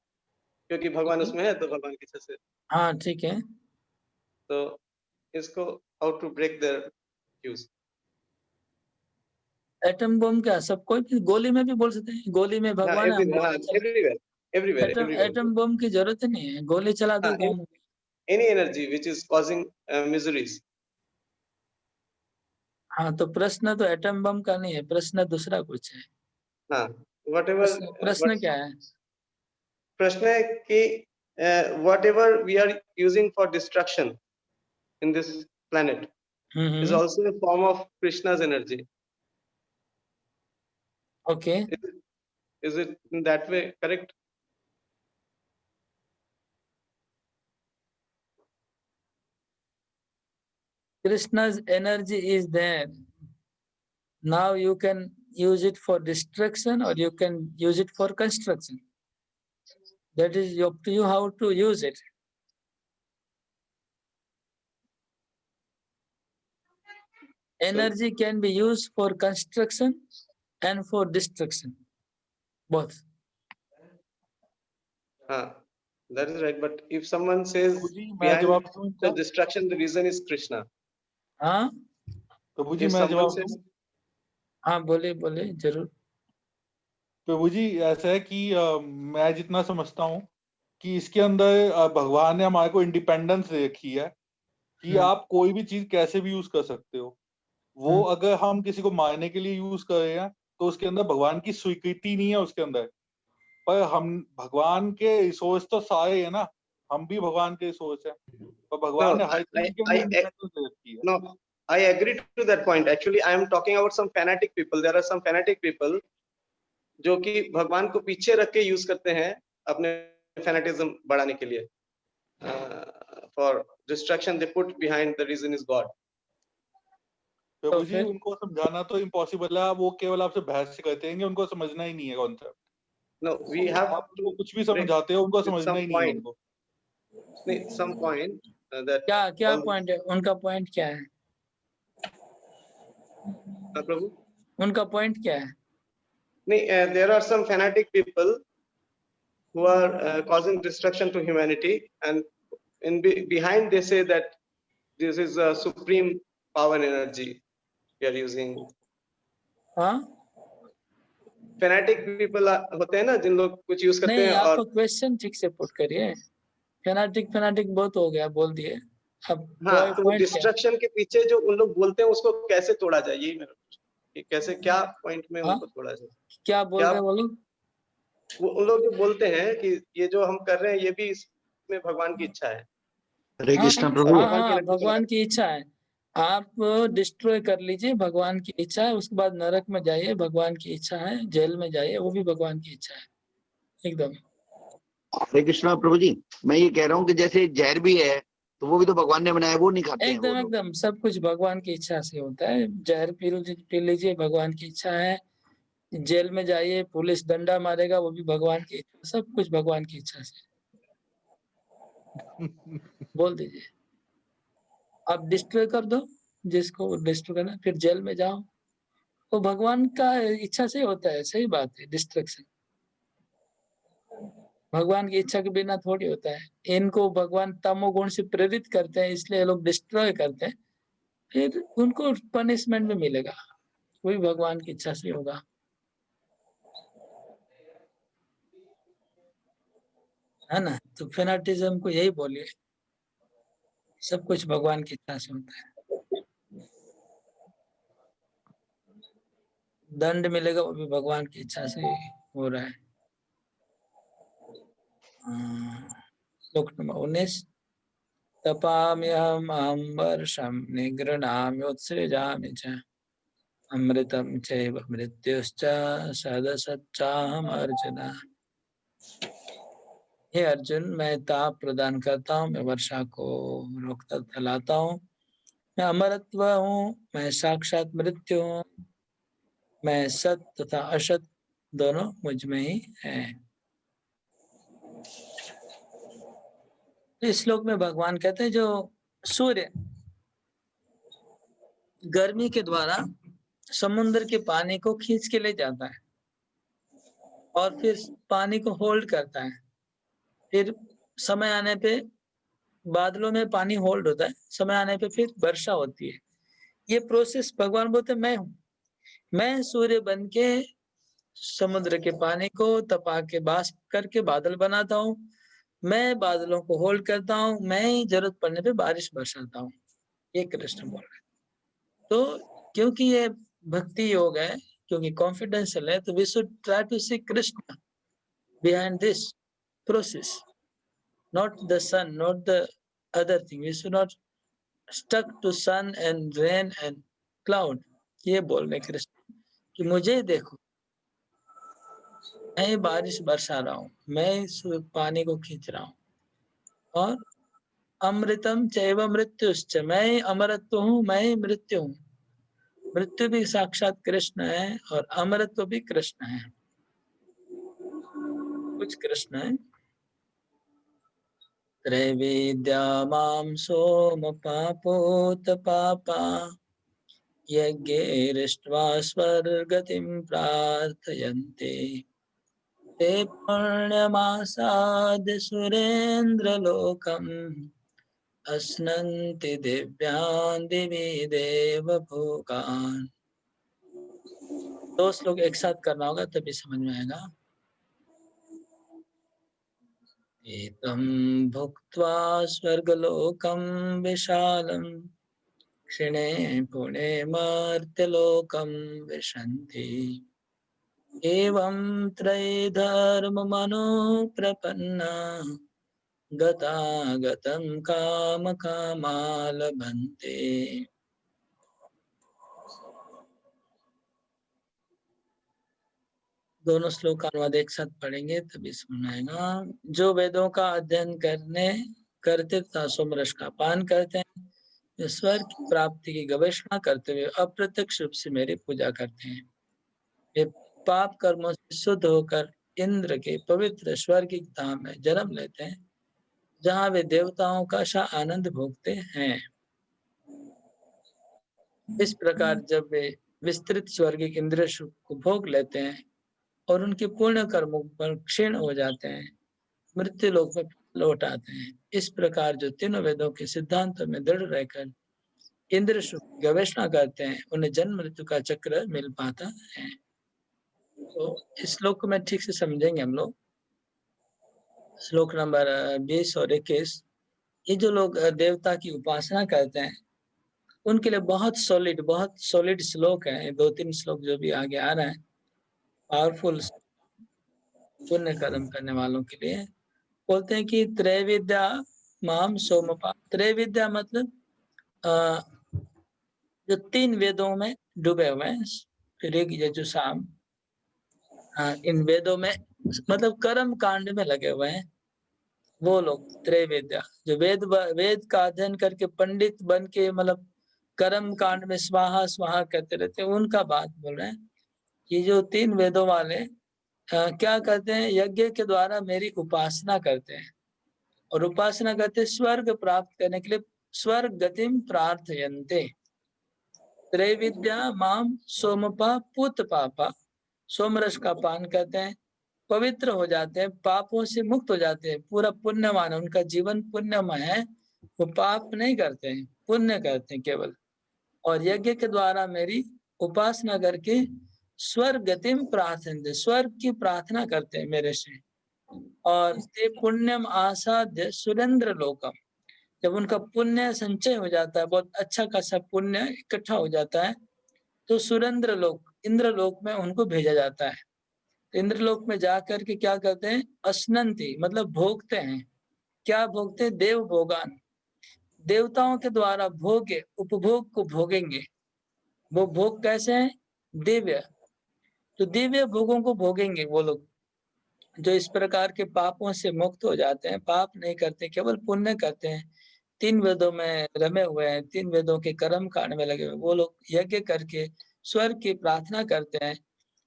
क्योंकि भगवान उसमें है तो भगवान की इच्छा से। हाँ ठीक है। तो इसको how to break their use. Atom bomb क्या सब कोई गोली में भी बोल सकते हैं, गोली में भगवान है, एवरीवेयर एटम बम की जरूरत नहीं है, गोली चला दो काम हो गया। Any energy which is causing miseries. हाँ, तो प्रश्न तो एटम बम का नहीं है, प्रश्न दूसरा कुछ है। हाँ, व्हाटएवर प्रश्न क्या है? प्रश्न है कि whatever we are using for destruction in this planet is also a form of Krishna's energy. Okay. Is it in that way correct? Krishna's energy is there. Now you can use it for destruction or you can use it for construction. That is up to you how to use it. Energy can be used for construction and for destruction, both. That is right. But if someone says behind the destruction, the reason is Krishna. हाँ, प्रभु जी If मैं someone जवाब says, हाँ बोले बोले जरूर। प्रभु जी ऐसा है कि मैं जितना समझता हूँ कि इसके अंदर भगवान ने हमारे को इंडिपेंडेंस दे रखी है कि आप कोई भी चीज कैसे भी यूज कर सकते हो। वो अगर हम किसी को मारने के लिए यूज कर रहे हैं तो उसके अंदर भगवान की स्वीकृति नहीं है उसके अंदर, पर हम भगवान के रिसोर्स तो सारे है ना, हम भी भगवान के रिसोर्स है, पर भगवान ने हर चीज के अंदर इंडिपेंडेंस दे रखी है। No, I agree to that point. Actually, I am talking about some fanatic people. There are some fanatic people जो कि भगवान को पीछे रख के यूज करते हैं अपने फैनेटिज्म बढ़ाने के लिए। For destruction, they put behind the reason is God. प्रभु जी उनको समझाना तो इम्पॉसिबल है, वो केवल आपसे बहस करते हैं, उनको समझना ही नहीं है concept. No, we have to कुछ भी समझाते हो उनको समझना ही नहीं है उनको। नहीं, some point that क्या पॉइंट है उनका? पॉइंट क्या है? प्रभु उनका पॉइंट क्या है? नहीं, there are some fanatic people who are causing destruction to humanity, and behind they say that this is a supreme power and energy we are using. हाँ फेनेटिक पीपल होते हैं ना, जिन लोग कुछ यूज करते नहीं, हैं आप और क्वेश्चन ठीक से पुट करिए। फेनाटिक बहुत हो गया, बोल दिए। अब हाँ, तो पॉइंट क्या है? डिस्ट्रक्शन के पीछे जो उन लोग बोलते हैं उसको कैसे तोड़ा जाए, यही मेरा प्रश्न, कि कैसे क्या पॉइंट में हाँ? उनको तोड़ा जाए। क्या बोल क्या रहे बोलो? वो उन लोग जो बोलते हैं कि ये जो हम कर रहे हैं ये भी इसमें भगवान की इच्छा है। हरे हाँ कृष्णा प्रभु। हाँ, भगवान की इच्छा है। आप डिस्ट्रॉय कर लीजिए, भगवान की इच्छा है। उसके बाद नरक में जाइए, भगवान की इच्छा है। जेल में जाइए, वो भी भगवान की इच्छा है एकदम। हरे कृष्णा प्रभु जी, मैं ये कह रहा हूँ कि जैसे जहर भी है तो वो भी तो भगवान ने बनाया, वो नहीं खाते हैं वो एकदम लोग। एकदम सब कुछ भगवान की इच्छा से होता है। जहर पी लीजिए, भगवान की इच्छा है। जेल में जाइए, पुलिस डंडा मारेगा, वो भी भगवान की इच्छा। सब कुछ भगवान की इच्छा से। बोल दीजिए, आप डिस्ट्रॉय कर दो जिसको डिस्ट्रॉय करना, फिर जेल में जाओ। तो भगवान का इच्छा से होता है। सही बात है। डिस्ट्रक्शन भगवान की इच्छा के बिना थोड़ी होता है। इनको भगवान तमोगुण से प्रेरित करते हैं, इसलिए लोग डिस्ट्रॉय करते हैं। फिर उनको पनिशमेंट भी मिलेगा, वही भगवान की इच्छा से होगा। है ना? तो फेनाटिज्म को यही बोलिए, सब कुछ भगवान की इच्छा से होता है। दंड मिलेगा, वो भी भगवान की इच्छा से हो रहा है। श्लोक नंबर 19। तपाम्यहम् वर्षं निगृह्णाम्योत्सृजामि च अमृतं चैव मृत्युश्च सदसच्चाहम् अर्जुन। हे अर्जुन, मैं ताप प्रदान करता हूँ, मैं वर्षा को रोकता फैलाता हूँ, मैं अमरत्व हूँ, मैं साक्षात मृत्यु हूँ, मैं सत तथा असत दोनों मुझ में ही है। इस श्लोक में भगवान कहते हैं, जो सूर्य गर्मी के द्वारा समुद्र के पानी को खींच के ले जाता है और फिर पानी को होल्ड करता है, फिर समय आने पे बादलों में पानी होल्ड होता है, समय आने पे फिर वर्षा होती है। ये प्रोसेस भगवान बोलते हैं, मैं हूँ। मैं सूर्य बन के समुद्र के पानी को तपा के वाष्प करके बादल बनाता हूँ, मैं बादलों को होल्ड करता हूँ, मैं ही जरूरत पड़ने पे बारिश बरसाता हूँ। ये कृष्ण बोल रहे हैं। तो क्योंकि ये भक्ति योग है, क्योंकि कॉन्फिडेंशियल है, तो we should try to see Krishna behind this process, not the sun, not the other thing. We should not stuck to sun and rain and cloud. ये बोल रहे कृष्ण कि मुझे देखो, मैं बारिश बरसा रहा हूँ, मैं इस पानी को खींच रहा हूँ, और अमृतम चैव मृत्युश्च, मैं अमरत्व हूँ, मैं मृत्यु हूँ। मृत्यु भी साक्षात कृष्ण है और अमरत्व भी कृष्ण है। कुछ कृष्ण है। त्रैवेद्या मां सोम पापोत पापा यज्ञैरिष्ट्वा स्वर्गतिं प्रार्थयन्ते ते पुण्यमासाद्य सुरेन्द्रलोकम् अश्नन्ति दिव्यान् दिवि देवभोगान्। दो श्लोक एक साथ करना होगा तभी समझ में आएगा। एतं भुक्त्वा स्वर्गलोकं विशालम् क्षिणे पुणे मर्त्यलोकं विशन्ति एवं त्रैधर्ममनो प्रपन्ना गतागतं कामकामा लभन्ते। दोनों श्लोक का अनुवाद एक साथ पढ़ेंगे तभी समझ आएगा। जो वेदों का अध्ययन करते तथा सोमरस का पान करते हैं, वे स्वर्ग की प्राप्ति की गवेषणा करते हुए अप्रत्यक्ष रूप से मेरी पूजा करते हैं। वे पाप कर्मों से शुद्ध होकर इंद्र के पवित्र स्वर्गिक धाम में जन्म लेते हैं, जहाँ वे देवताओं का सा आनंद भोगते हैं। इस प्रकार जब वे विस्तृत स्वर्गिक इंद्रिय सुख को भोग लेते हैं और उनके पूर्ण कर्मों पर क्षीण हो जाते हैं, मृत्यु लोक में लौट आते हैं। इस प्रकार जो तीनों वेदों के सिद्धांतों में दृढ़ रहकर इंद्र सुख की गवेषणा करते हैं, उन्हें जन्म मृत्यु का चक्र मिल पाता है। तो इस श्लोक को मैं ठीक से समझेंगे हम लोग। श्लोक नंबर 20 और 21, ये जो लोग देवता की उपासना करते हैं उनके लिए बहुत सॉलिड श्लोक है। 2-3 श्लोक जो भी आगे आ रहा है, पावरफुल पुण्य कर्म करने वालों के लिए। बोलते हैं कि त्रैविद्या माम सोमपा। त्रैविद्या मतलब जो 3 वेदों में डूबे हुए हैं, ऋग यजुर साम, इन वेदों में मतलब कर्म कांड में लगे हुए हैं वो लोग त्रैविद्या। जो वेद का अध्ययन करके पंडित बन के मतलब कर्म कांड में स्वाहा स्वाहा कहते रहते हैं, उनका बात बोल रहे हैं। ये जो 3 वेदों वाले क्या करते हैं, यज्ञ के द्वारा मेरी उपासना करते हैं और उपासना करते स्वर्ग प्राप्त करने के लिए स्वर्ग गतिम प्रार्थयन्ते। त्रैविद्या माम सोमपा पुत पापा। सोमरस का पान करते हैं, पवित्र हो जाते हैं, पापों से मुक्त हो जाते हैं, पूरा पुण्यवान, उनका जीवन पुण्यमय है, वो पाप नहीं करते हैं, पुण्य करते हैं केवल। और यज्ञ के द्वारा मेरी उपासना करके स्वर्ग गतिम प्रार्थना, स्वर्ग की प्रार्थना करते हैं मेरे से। और ते पुण्यम आसाद्य सुरेंद्र लोकम। जब उनका पुण्य संचय हो जाता है, बहुत अच्छा खासा पुण्य इकट्ठा हो जाता है, तो सुरेंद्र लोक, इंद्र लोक में उनको भेजा जाता है। तो इंद्र लोक में जाकर के क्या करते हैं, अस्नंती मतलब भोगते हैं। क्या भोगते हैं, देव भोगान, देवताओं के द्वारा भोगे उपभोग को भोगेंगे। वो भोग कैसे हैं, दिव्य, तो दिव्य भोगों को भोगेंगे वो लोग जो इस प्रकार के पापों से मुक्त हो जाते हैं, पाप नहीं करते, केवल पुण्य करते हैं, 3 वेदों में रमे हुए हैं, 3 वेदों के कर्म कांड में लगे हुए, वो लोग यज्ञ करके स्वर्ग की प्रार्थना करते हैं।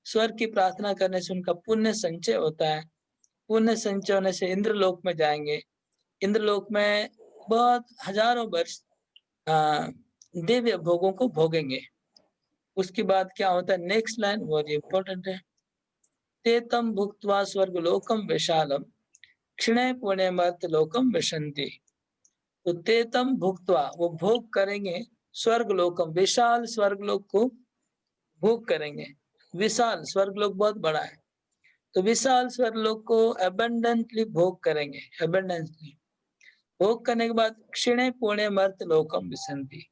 स्वर्ग की प्रार्थना करने से उनका पुण्य संचय होता है, पुण्य संचय होने से इंद्रलोक में जाएंगे। इंद्रलोक में बहुत हजारों वर्ष दिव्य भोगों को भोगेंगे। उसके बाद क्या होता है, नेक्स्ट लाइन बहुत इंपॉर्टेंट है, ते तम भुक्त्वा स्वर्गलोकम विशालम क्षिणे पुण्य मर्त्य लोकम विशन्ति। तो ते तम भुक्त्वा, वो भोग करेंगे, स्वर्गलोकम, विशाल स्वर्गलोक को भोग करेंगे। विशाल स्वर्गलोक बहुत बड़ा है, तो विशाल स्वर्गलोक को एबंडेंटली भोग करेंगे। एबंडेंटली भोग करने के बाद क्षिणे पुण्य मर्त्य लोकम विशन्ति।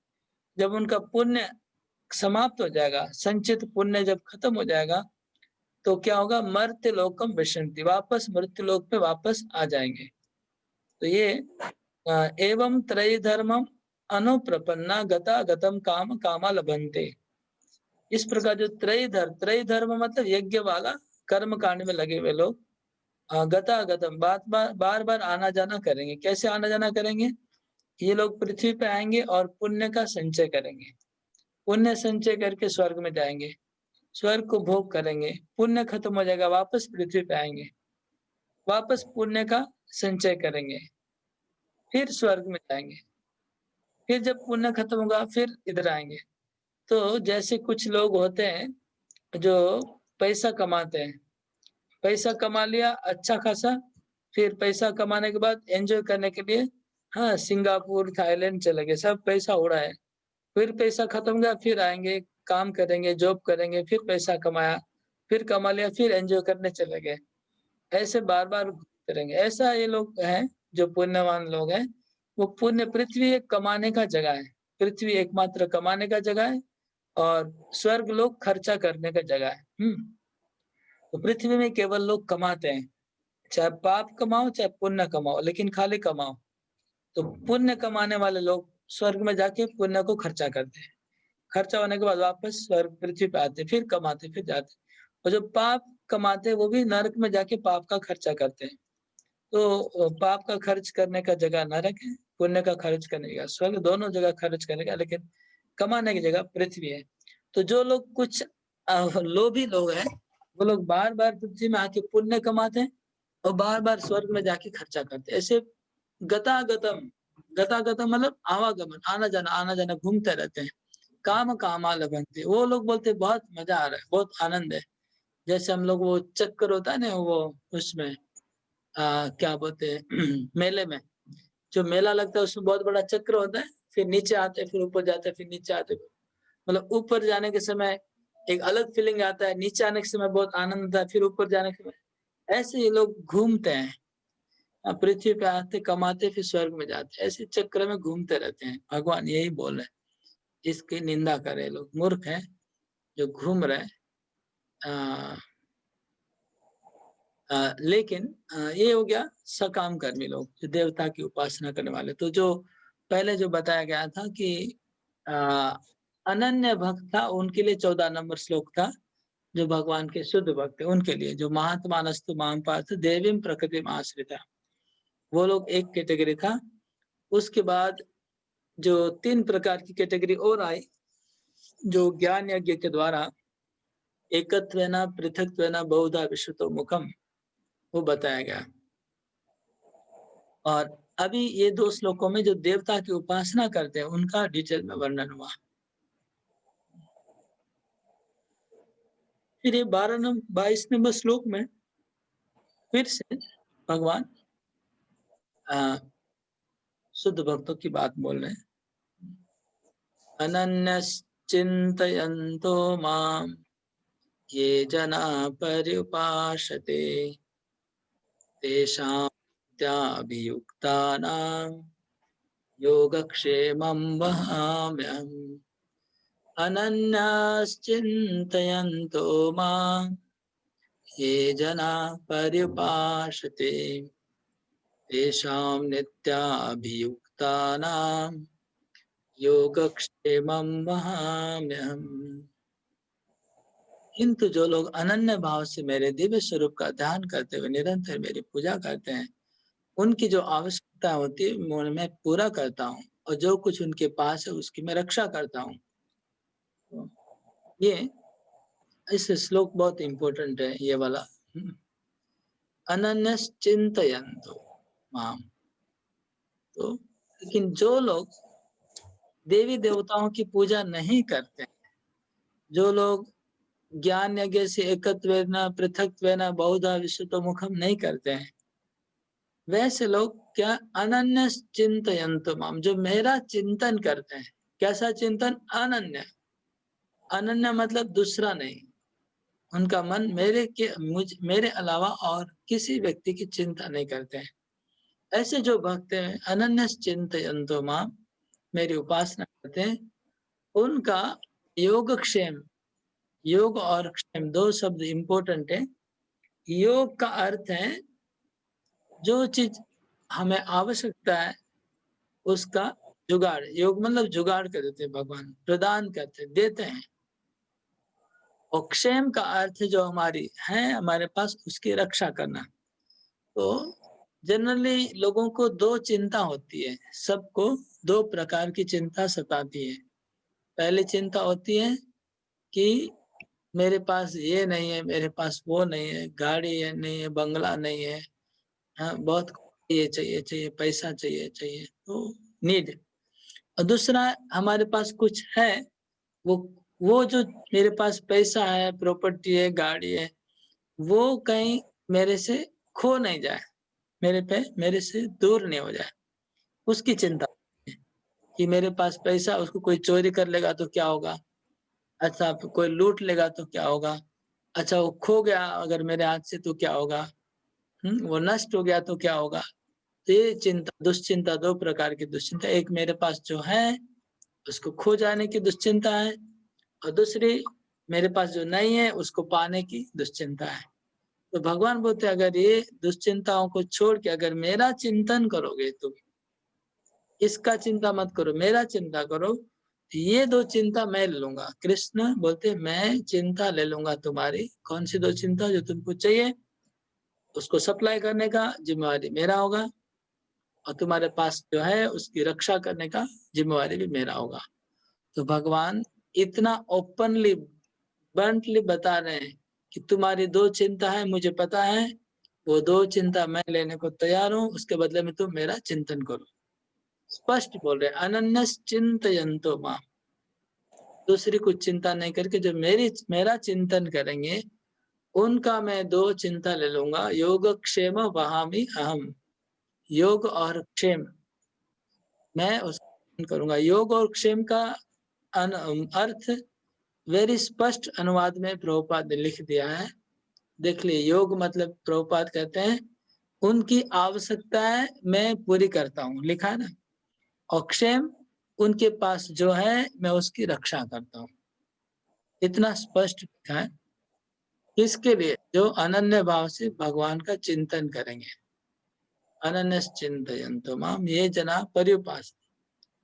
जब उनका पुण्य समाप्त हो जाएगा, संचित पुण्य जब खत्म हो जाएगा, तो क्या होगा, मर्त्य लोकम विशन्ति, वापस मृत्यु लोक पे वापस आ जाएंगे। तो ये एवं त्रय धर्मम अनुप्रपन्ना गता गतम काम कामा लभन्ते। इस प्रकार जो त्रय धर्म मतलब यज्ञ वाला कर्म कांड में लगे हुए लोग गता गतम बार बार आना जाना करेंगे। कैसे आना जाना करेंगे, ये लोग पृथ्वी पे आएंगे और पुण्य का संचय करेंगे, पुण्य संचय करके स्वर्ग में जाएंगे, स्वर्ग को भोग करेंगे, पुण्य खत्म हो जाएगा, वापस पृथ्वी पे आएंगे, वापस पुण्य का संचय करेंगे, फिर स्वर्ग में जाएंगे, फिर जब पुण्य खत्म होगा फिर इधर आएंगे। तो जैसे कुछ लोग होते हैं जो पैसा कमाते हैं, पैसा कमा लिया अच्छा खासा, फिर पैसा कमाने के बाद एंजॉय करने के लिए हाँ सिंगापुर थाईलैंड चले गए, सब पैसा उड़ाए, फिर पैसा खत्म गया, फिर आएंगे, काम करेंगे, जॉब करेंगे, फिर पैसा कमाया, फिर कमा लिया, फिर एंजॉय करने चले गए, ऐसे बार बार करेंगे। ऐसा ये लोग हैं जो पुण्यवान लोग हैं। वो पुण्य, पृथ्वी एक कमाने का जगह है, पृथ्वी एकमात्र कमाने का जगह है और स्वर्ग लोग खर्चा करने का जगह है। तो पृथ्वी में केवल लोग कमाते हैं, चाहे पाप कमाओ चाहे पुण्य कमाओ, लेकिन खाली कमाओ। तो पुण्य कमाने वाले लोग स्वर्ग में जाके पुण्य को खर्चा करते हैं, खर्चा होने के बाद वापस स्वर्ग पृथ्वी पे आते, फिर कमाते, फिर जाते। और जो पाप कमाते हैं वो भी नरक में जाके पाप का खर्चा करते हैं। तो पाप का खर्च करने का जगह नरक है, पुण्य का खर्च करने का स्वर्ग, दोनों जगह खर्च करने का, लेकिन कमाने की जगह पृथ्वी है। तो जो लोग कुछ लोभी लोग हैं, वो लोग बार बार पृथ्वी में आके पुण्य कमाते हैं और बार बार स्वर्ग में जाके खर्चा करते हैं। ऐसे गतागतम मतलब आवागमन, आना जाना घूमते रहते हैं। काम कामा लभन्ते, वो लोग बोलते बहुत मजा आ रहा है, बहुत आनंद है। जैसे हम लोग वो चक्कर होता है ना, वो उसमें क्या बोलते हैं मेले में जो मेला लगता है उसमें बहुत बड़ा चक्र होता है, फिर नीचे आते फिर ऊपर जाते फिर नीचे आते, मतलब ऊपर जाने के समय एक अलग फीलिंग आता है, नीचे आने के समय बहुत आनंद आता है, फिर ऊपर जाने के समय ऐसे ये लोग घूमते हैं, पृथ्वी पे आते कमाते फिर स्वर्ग में जाते, ऐसे चक्र में घूमते रहते हैं। भगवान यही बोल रहे हैं, इसकी निंदा करे, लोग मूर्ख हैं जो घूम रहे हैं। लेकिन ये हो गया सकाम कर्मी लोग, जो देवता की उपासना करने वाले। तो जो पहले जो बताया गया था कि अनन्य भक्त था, उनके लिए 14 नंबर श्लोक था, जो भगवान के शुद्ध भक्त है उनके लिए, जो महात्मानस्तु माम पार्थ देवीम प्रकृति आश्रिता, वो लोग एक कैटेगरी था। उसके बाद जो 3 प्रकार की कैटेगरी और आई, जो ज्ञान यज्ञ के द्वारा एकत्वेना पृथक्त्वेना बहुधा विश्रुतो मुखम, वो बताया गया। और अभी ये 2 श्लोकों में जो देवता की उपासना करते हैं उनका डिटेल में वर्णन हुआ। फिर ये 22 नंबर श्लोक में फिर से भगवान शुद्ध भक्तों की बात बोल रहे हैं। अनन्यश्चिन्तयन्तो माम ये जना पर्युपासते तेषां नित्याभियुक्तानां योगक्षेमं वहाम्यहम्। अनन्यश्चिन्तयन्तो मां ये जना पर्युपासते तेषां नित्याभियुक्तानां योगक्षेमं वहाम्यहम्। किंतु जो लोग अनन्य भाव से मेरे दिव्य स्वरूप का ध्यान करते हुए निरंतर मेरी पूजा करते हैं, उनकी जो आवश्यकता होती है मैं पूरा करता हूँ, और जो कुछ उनके पास है उसकी मैं रक्षा करता हूँ। तो ये इस श्लोक बहुत इंपॉर्टेंट है, ये वाला। अनन्यश्चिन्तयन्तो माम। तो लेकिन जो लोग देवी देवताओं की पूजा नहीं करते, जो लोग ज्ञान यज्ञ से एकत्वेन पृथक्त्वेन बहुधा विश्रुतो मुखम नहीं करते हैं, वैसे लोग क्या अनन्य चिंतयन्तु माम, जो मेरा चिंतन करते हैं। कैसा चिंतन? अनन्य। अनन्य मतलब दूसरा नहीं, उनका मन मेरे अलावा और किसी व्यक्ति की चिंता नहीं करते हैं। ऐसे जो भक्त हैं अनन्य चिंतयन्तु माम, मेरी उपासना करते हैं, उनका योगक्षेम, योग और क्षेम 2 शब्द इंपॉर्टेंट है। योग का अर्थ है जो चीज हमें आवश्यकता है उसका जुगाड़, योग मतलब जुगाड़ कर देते हैं भगवान, प्रदान करते देते हैं। और क्षेम का अर्थ जो हमारी है हमारे पास, उसकी रक्षा करना। तो जनरली लोगों को 2 चिंता होती है, सबको 2 प्रकार की चिंता सताती है। पहली चिंता होती है कि मेरे पास ये नहीं है, मेरे पास वो नहीं है, गाड़ी है नहीं है, बंगला नहीं है, हाँ बहुत ये चाहिए, पैसा चाहिए, तो नीड। और दूसरा, हमारे पास कुछ है, वो जो मेरे पास पैसा है, प्रॉपर्टी है, गाड़ी है, वो कहीं मेरे से खो नहीं जाए, मेरे से दूर नहीं हो जाए, उसकी चिंता है कि मेरे पास पैसा, उसको कोई चोरी कर लेगा तो क्या होगा, अच्छा कोई लूट लेगा तो क्या होगा, अच्छा वो खो गया अगर मेरे हाथ से तो क्या होगा, वो नष्ट हो गया तो क्या होगा। तो ये चिंता, दुश्चिंता, 2 प्रकार की दुश्चिंता, एक मेरे पास जो है उसको खो जाने की दुश्चिंता है, और दूसरी मेरे पास जो नहीं है उसको पाने की दुश्चिंता है। तो भगवान बोलते अगर ये दुश्चिंताओं को छोड़ के अगर मेरा चिंतन करोगे, तुम इसका चिंता मत करो, मेरा चिंता करो, ये 2 चिंता मैं ले लूंगा। कृष्ण बोलते मैं चिंता ले लूंगा तुम्हारी। कौन सी 2 चिंता? जो तुमको चाहिए उसको सप्लाई करने का जिम्मेवारी मेरा होगा, और तुम्हारे पास जो है उसकी रक्षा करने का जिम्मेवारी भी मेरा होगा। तो भगवान इतना ओपनली ब्लंटली बता रहे हैं कि तुम्हारी 2 चिंता है, मुझे पता है, वो 2 चिंता मैं लेने को तैयार हूँ, उसके बदले में तुम मेरा चिंतन करो। स्पष्ट बोल रहे, अनन्यस चिंतयन्तो माम। दूसरी कुछ चिंता नहीं करके जो मेरा चिंतन करेंगे उनका मैं 2 चिंता ले लूंगा। योग क्षेम वहामि अहम। योग और क्षेम मैं उसका करूंगा। योग और क्षेम का अर्थ वेरी स्पष्ट अनुवाद में प्रभुपाद ने लिख दिया है। देख लिए, योग मतलब प्रभुपाद कहते हैं उनकी आवश्यकताएं मैं पूरी करता हूँ, लिखा है ना। और क्षेम उनके पास जो है मैं उसकी रक्षा करता हूँ, इतना स्पष्ट लिखा है। किसके लिए? जो अनन्य भाव से भगवान का चिंतन करेंगे। अनन्य चिंतयन्तो माम ये जना पर्युपास,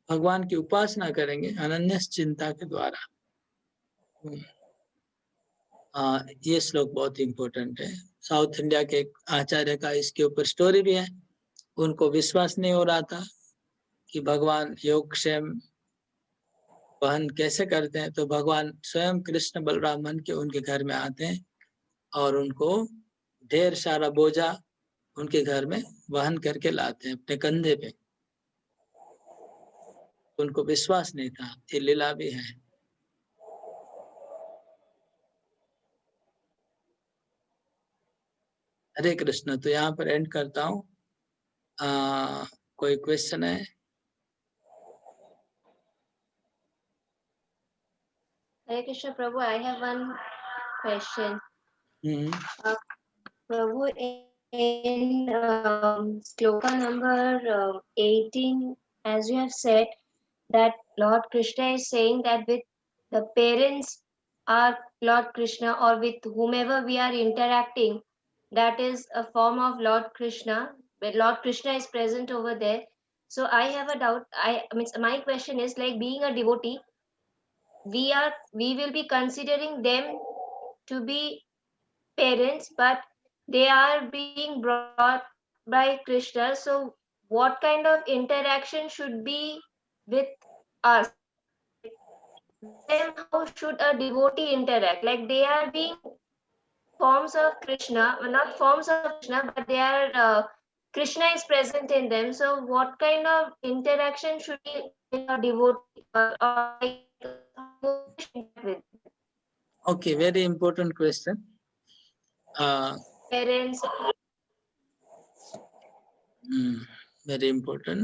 भगवान की उपासना करेंगे अनन्य चिंता के द्वारा। ये श्लोक बहुत इंपॉर्टेंट है। साउथ इंडिया के एक आचार्य का इसके ऊपर स्टोरी भी है। उनको विश्वास नहीं हो रहा था कि भगवान योगक्षेम वहन कैसे करते हैं, तो भगवान स्वयं कृष्ण बलराम बन के उनके घर में आते हैं और उनको ढेर सारा बोझा उनके घर में वहन करके लाते हैं अपने कंधे पे। उनको विश्वास नहीं था, ये लीला भी है। हरे कृष्ण। तो यहाँ पर एंड करता हूँ। कोई क्वेश्चन है? Hare Krishna Prabhu, I have one question. Prabhu, in sloka number 18, as you have said, that Lord Krishna is saying that with the parents are Lord Krishna, or with whomever we are interacting, that is a form of Lord Krishna, where Lord Krishna is present over there. So I have a doubt. My question is, like, being a devotee, we will be considering them to be parents, but they are being brought by Krishna. So what kind of interaction should be with us? Then how should a devotee interact? Like, they are being forms of Krishna, well, not forms of Krishna, but they are Krishna is present in them. So what kind of interaction should be with a devotee with Okay, very important question. parents? Very important.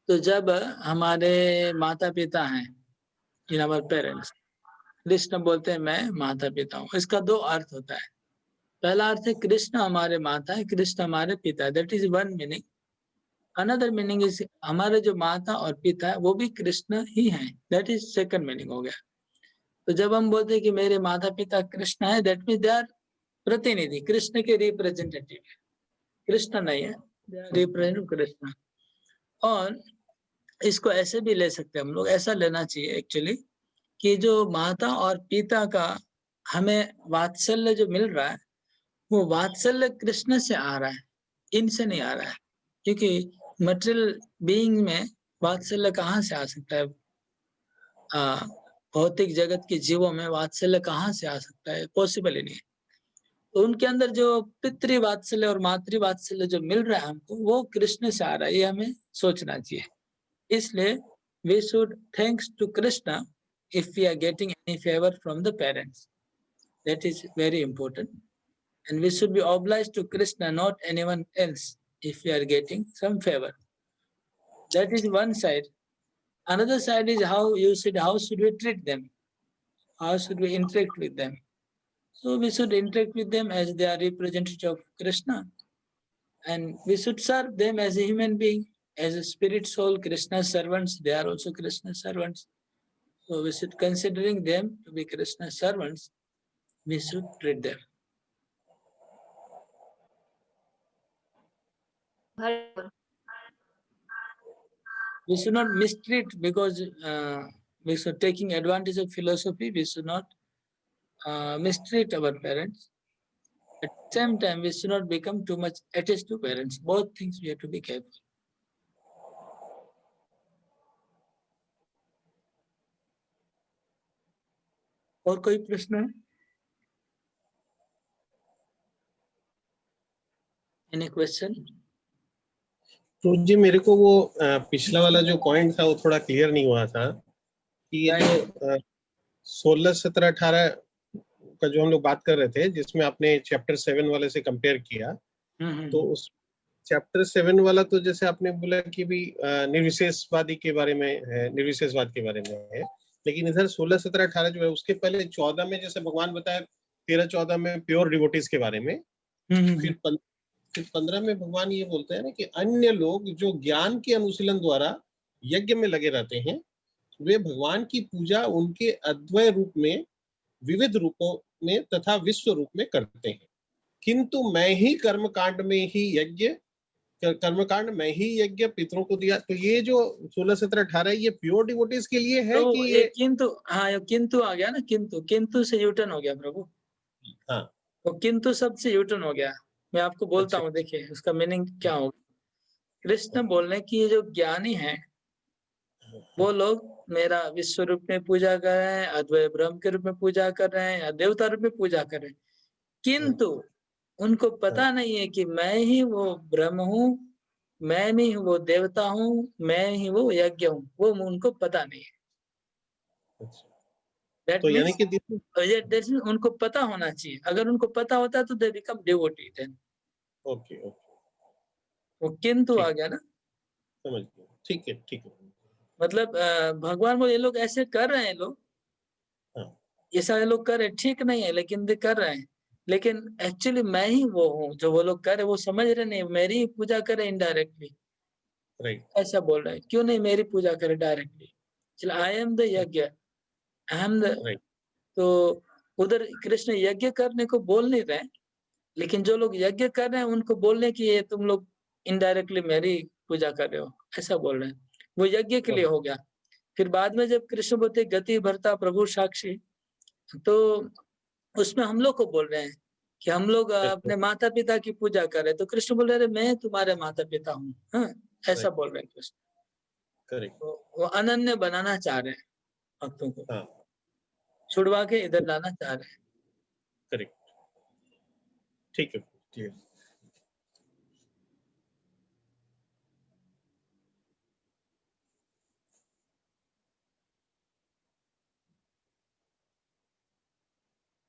तो जब हमारे माता पिता हैं, in our parents, Krishna बोलते हैं मैं माता पिता हूँ। इसका 2 अर्थ होता है। पहला अर्थ है कृष्ण हमारे माता है, कृष्ण हमारे पिता है, that is one meaning. Another meaning is हमारे जो माता और पिता है वो भी कृष्ण ही हैं, दैट इज सेकंड मीनिंग हो गया। तो जब हम बोलते हैं कि मेरे माता पिता कृष्ण है, दैट मीन्स दे आर प्रतिनिधि, कृष्ण के रिप्रेजेंटेटिव है, कृष्ण नहीं है, दे आर रिप्रेजेंटेटिव कृष्ण। और इसको ऐसे भी ले सकते हैं हम लोग, ऐसा लेना चाहिए एक्चुअली कि जो माता और पिता का हमें वात्सल्य जो मिल रहा है वो वात्सल्य कृष्ण से आ रहा है, इनसे नहीं आ रहा है। क्योंकि मटेरियल बीइंग में वात्सल्य कहाँ से आ सकता है? भौतिक जगत के जीवों में वात्सल्य कहाँ से आ सकता है? पॉसिबल ही नहीं है। तो उनके अंदर जो पितृ वात्सल्य और मातृ वात्सल्य जो मिल रहा है हमको, वो कृष्ण से आ रहा है, ये हमें सोचना चाहिए। इसलिए we should thanks to Krishna if we are getting any favor from the parents. That is very important. And we should be obliged to Krishna, not anyone else, if we are getting some favor. That is one side. Another side is how should we treat them? How should we interact with them? So we should interact with them as they are representative of Krishna. And we should serve them as a human being, as a spirit soul, Krishna's servants. They are also Krishna's servants. So we should, considering them to be Krishna's servants, we should treat them. We should not mistreat, because we should taking advantage of philosophy. We should not mistreat our parents. At the same time, we should not become too much attached to parents. Both things we have to be careful. और कोई प्रश्न है? Any question? तो जी मेरे को वो पिछला वाला जो पॉइंट था वो थोड़ा क्लियर नहीं हुआ था कि ये जो 16, 17, 18 का जो हम लोग बात कर रहे थे, जिसमें आपने चैप्टर 7 वाले से कंपेयर किया, तो उस चैप्टर 7 वाला तो जैसे आपने बोला कि भी निर्विशेषवादी के बारे में है, निर्विशेषवाद के बारे में है, लेकिन इधर 16, 17, 18 जो है उसके पहले 14 में जैसे भगवान बताया, 13, 14 में प्योर डिवोटीज के बारे में, फिर 15 में भगवान ये बोलते हैं ना कि अन्य लोग जो ज्ञान के अनुशीलन द्वारा यज्ञ में लगे रहते हैं, वे भगवान की पूजा उनके अद्वय रूप में, विविध रूपों में तथा विश्व रूप में करते हैं, किंतु मैं ही कर्मकांड में ही यज्ञ, कर्मकांड में ही यज्ञ पितरों को दिया। तो ये जो 16, 17, 18 ये प्योर डिवोटीज के लिए है तो कि ये किंतु, हाँ ये किंतु आ गया ना, किंतु से यूटर्न हो गया प्रभु। हाँ, तो किंतु शब्द से यूटर्न हो गया। मैं आपको बोलता अच्छा। हूँ, देखिए उसका मीनिंग क्या होगा। कृष्ण बोलने की ये जो ज्ञानी है, वो लोग मेरा विश्व रूप में पूजा कर रहे हैं, अद्वैय ब्रह्म के रूप में पूजा कर रहे हैं, या देवता रूप में पूजा कर रहे हैं, किंतु उनको पता नहीं है कि मैं ही वो ब्रह्म हूँ, मैं ही वो देवता हूँ, मैं ही वो यज्ञ हूँ, वो उनको पता नहीं है। That तो यानी means, कि उनको पता होना चाहिए। अगर उनको पता होता तो they become devotee then. Okay okay, वो किंतु आ ठीक, गया ना, समझ गया, ठीक है ठीक है। मतलब भगवान बोले ये लोग ऐसे कर रहे हैं, लोग हाँ, ये सारे लोग कर रहे हैं, ठीक नहीं है, लेकिन ये कर रहे हैं, लेकिन एक्चुअली मैं ही वो हूँ जो वो लोग कर रहे हैं, वो समझ रहे नहीं, मेरी ही पूजा करे इनडायरेक्टली। राइट, ऐसा बोल रहे हैं, क्यों नहीं मेरी पूजा करे डायरेक्टली। चलो आई एम द यज्ञ, आई एम द, राइट, तो उधर कृष्ण यज्ञ करने को बोल नहीं रहे, लेकिन जो लोग यज्ञ कर रहे हैं उनको बोलने की ये तुम लोग इनडायरेक्टली मेरी पूजा कर रहे हो, ऐसा बोल रहे हैं। वो यज्ञ के लिए हो गया। फिर बाद में जब कृष्ण बोलते गति भरता प्रभु साक्षी, तो उसमें हम लोग को बोल रहे हैं कि हम लोग अपने माता पिता की पूजा कर रहे हैं, तो कृष्ण बोल रहे हैं मैं तुम्हारे माता पिता हूँ, हाँ, ऐसा बोल रहे हैं कृष्ण। करेक्ट, तो वो अनन्य बनाना चाह रहे हैं भक्तों को, हाँ, छुड़वा के इधर लाना चाह रहे हैं। करेक्ट, ठीक है, ठीक है।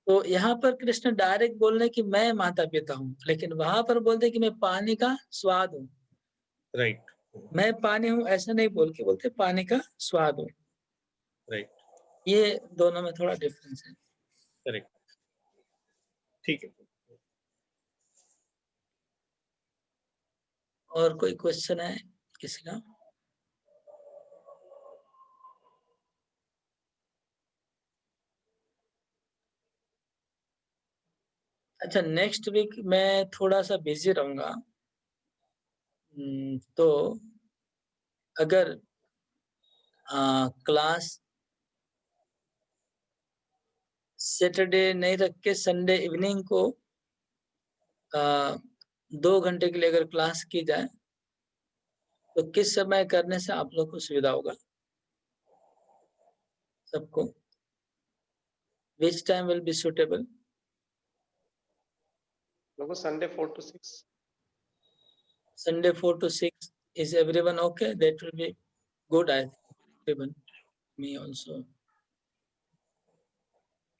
तो यहाँ पर कृष्ण डायरेक्ट बोलने की मैं माता पिता हूँ, लेकिन वहां पर बोलते कि मैं पानी का स्वाद हूँ। राइट, मैं पानी हूँ ऐसा नहीं बोल के बोलते पानी का स्वाद हूँ। राइट, ये दोनों में थोड़ा डिफरेंस है। करेक्ट, ठीक है। और कोई क्वेश्चन है किसी का? अच्छा, नेक्स्ट वीक मैं थोड़ा सा बिजी रहूंगा, तो अगर क्लास सैटरडे नहीं रख के संडे इवनिंग को 2 घंटे के लिए अगर क्लास की जाए, तो किस समय करने से आप लोग को सुविधा होगा सबको? Which time will be suitable? Sunday 4 to 6. Sunday 4 to 6. Is everyone okay? That will be good, I think. Even me also.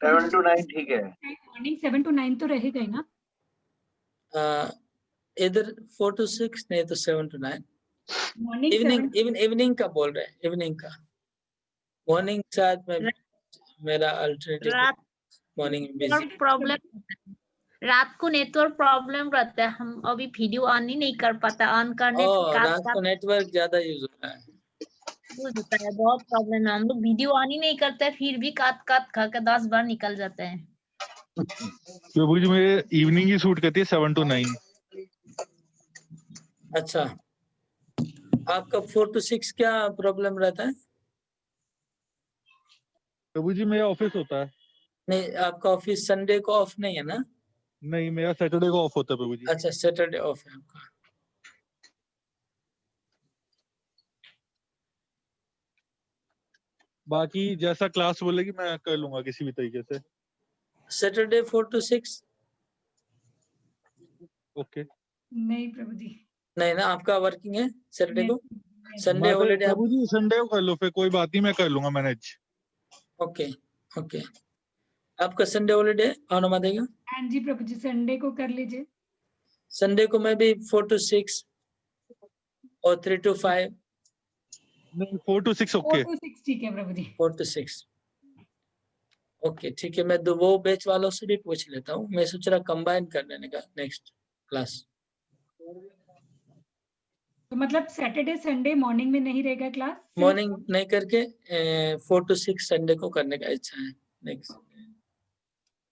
7 to 9 ठीक है। मॉर्निंग 7 to 9 तो रहेगा ही ना? इधर 4 to 6 नहीं तो 7 to 9. मॉर्निंग इवनिंग का बोल रहे हैं, इवनिंग का। मॉर्निंग शायद में मेरा अल्टरनेटिव मॉर्निंग में बिजी। प्रॉब्लम, रात को नेटवर्क प्रॉब्लम रहता है, हम अभी वीडियो ऑन ही नहीं कर पाता, ऑन करने रात को नेटवर्क ज्यादा यूज होता है, होता है, बहुत प्रॉब्लम है। हम लोग वीडियो ऑन ही नहीं करते, फिर भी काट काट खा के 10 बार निकल जाते हैं। प्रभु जी मेरे इवनिंग ही सूट करती है 7 to 9। अच्छा, आपका 4 to 6 क्या प्रॉब्लम रहता है? प्रभु जी मेरा ऑफिस होता है। नहीं, आपका ऑफिस संडे को ऑफ नहीं है ना? नहीं, मेरा सैटरडे को ऑफ होता है प्रभु जी। अच्छा, सैटरडे ऑफ है आपका। बाकी जैसा क्लास बोलेगी मैं कर लूंगा किसी भी तरीके से। Saturday 4 to 6। ओके। नहीं प्रभु जी, नहीं ना, आपका वर्किंग है सैटरडे को, संडे मैं तो हॉलीडे आप। प्रभु जी संडे को कर लो, फिर कोई बात नहीं, मैं कर लूंगा मैनेज। ओके ओके, आपका संडे हॉलीडे अनुमा देगा? हाँ जी प्रभु जी, संडे को कर लीजिए। संडे को मैं भी 4 to 6 और 3 to 5। नहीं 4 to 6 ओके। 4 to 6 ठीक है प्रभु जी। 4 to 6 ओके ठीक है। मैं वो बैच वालों से भी पूछ लेता हूँ, मैं सोच रहा कंबाइन कर लेने का नेक्स्ट क्लास। तो मतलब सैटरडे संडे मॉर्निंग में नहीं रहेगा क्लास? मॉर्निंग नहीं करके 4 to 6 संडे को करने का इच्छा है नेक्स्ट।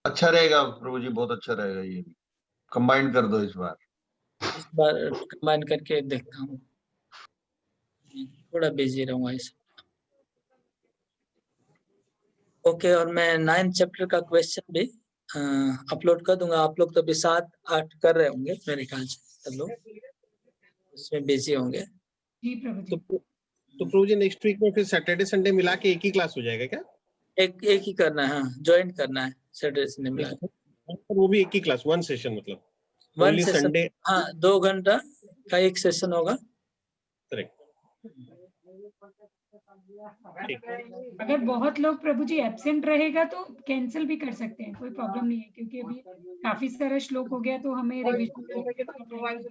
अच्छा रहेगा प्रभु जी, बहुत अच्छा रहेगा, ये कंबाइन कर दो इस बार। इस बार कंबाइन करके देखता हूँ, थोड़ा बिजी रहूंगा इस। ओके, और मैं 9th चैप्टर का क्वेश्चन भी अपलोड कर दूंगा। आप लोग तो अभी 7-8 कर रहे होंगे मेरे ख्याल से, सब लोग उसमें बिजी होंगे। जी प्रभु जी। तो प्रभु जी नेक्स्ट वीक में फिर सैटरडे संडे मिला के एक ही क्लास हो जाएगा क्या? एक ही करना है, हाँ ज्वाइन करना है सैटरडे संडे मिला के। वो भी एक ही क्लास, वन सेशन मतलब, वन ओनली सेशन, संडे। हाँ 2 घंटा का एक सेशन होगा। करेक्ट। अगर बहुत लोग प्रभु जी एब्सेंट रहेगा तो कैंसिल भी कर सकते हैं, कोई प्रॉब्लम नहीं है, क्योंकि अभी काफी सारा श्लोक हो गया तो हमें रिविजन,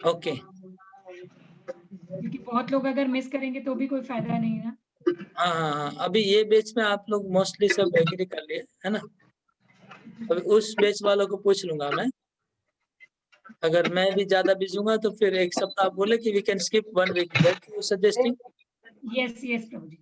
ओके क्योंकि बहुत लोग अगर मिस करेंगे तो भी कोई फायदा नहीं है ना। हाँ हाँ हाँ, अभी ये बैच में आप लोग मोस्टली सब एग्री कर लिए है ना। अभी उस बैच वालों को पूछ लूंगा मैं, अगर मैं भी ज्यादा बिजी हूँ तो फिर एक सप्ताह आप बोले कि we can skip 1 week, that you suggesting. Yes yes Prabhu ji.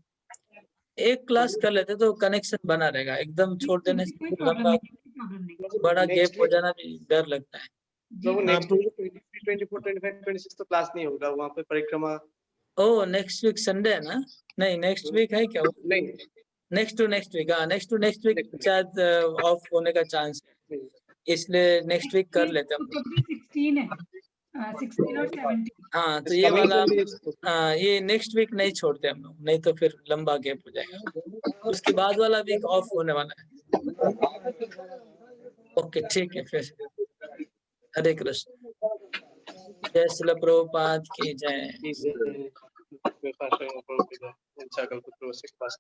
एक क्लास कर लेते तो कनेक्शन बना रहेगा, एकदम छोड़ देने से कोई फिर प्रॉब्लम लंबा नहीं, कोई प्रॉब्लम नहीं। बड़ा नेक्स्ट गैप हो जाना भी डर लगता है। प्रभु जी नेक्स्ट वीक 24, 25, 26 तो क्लास नहीं होगा वहाँ पे परिक्रमा। ओह नेक्स्ट वीक संडे है ना? नहीं नेक्स्ट वीक है क्या वो? नहीं, नेक्स्ट टू नेक्स्ट वीक, हाँ next to next week Next week. शायद ऑफ होने का चांस है, इसलिए नेक्स्ट वीक कर लेते हैं हम लोग। 16 है, 16 और 17। हाँ तो This ये coming वाला Sunday is- हाँ ये नेक्स्ट वीक नहीं छोड़ते हम लोग, नहीं तो फिर लंबा गैप हो जाएगा। उसके बाद वाला वीक ऑफ होने वाला है। ओके ठीक है फिर। हरे कृष्ण, जय श्रील प्रभुपाद की जय। Sakal Putra, 6 class.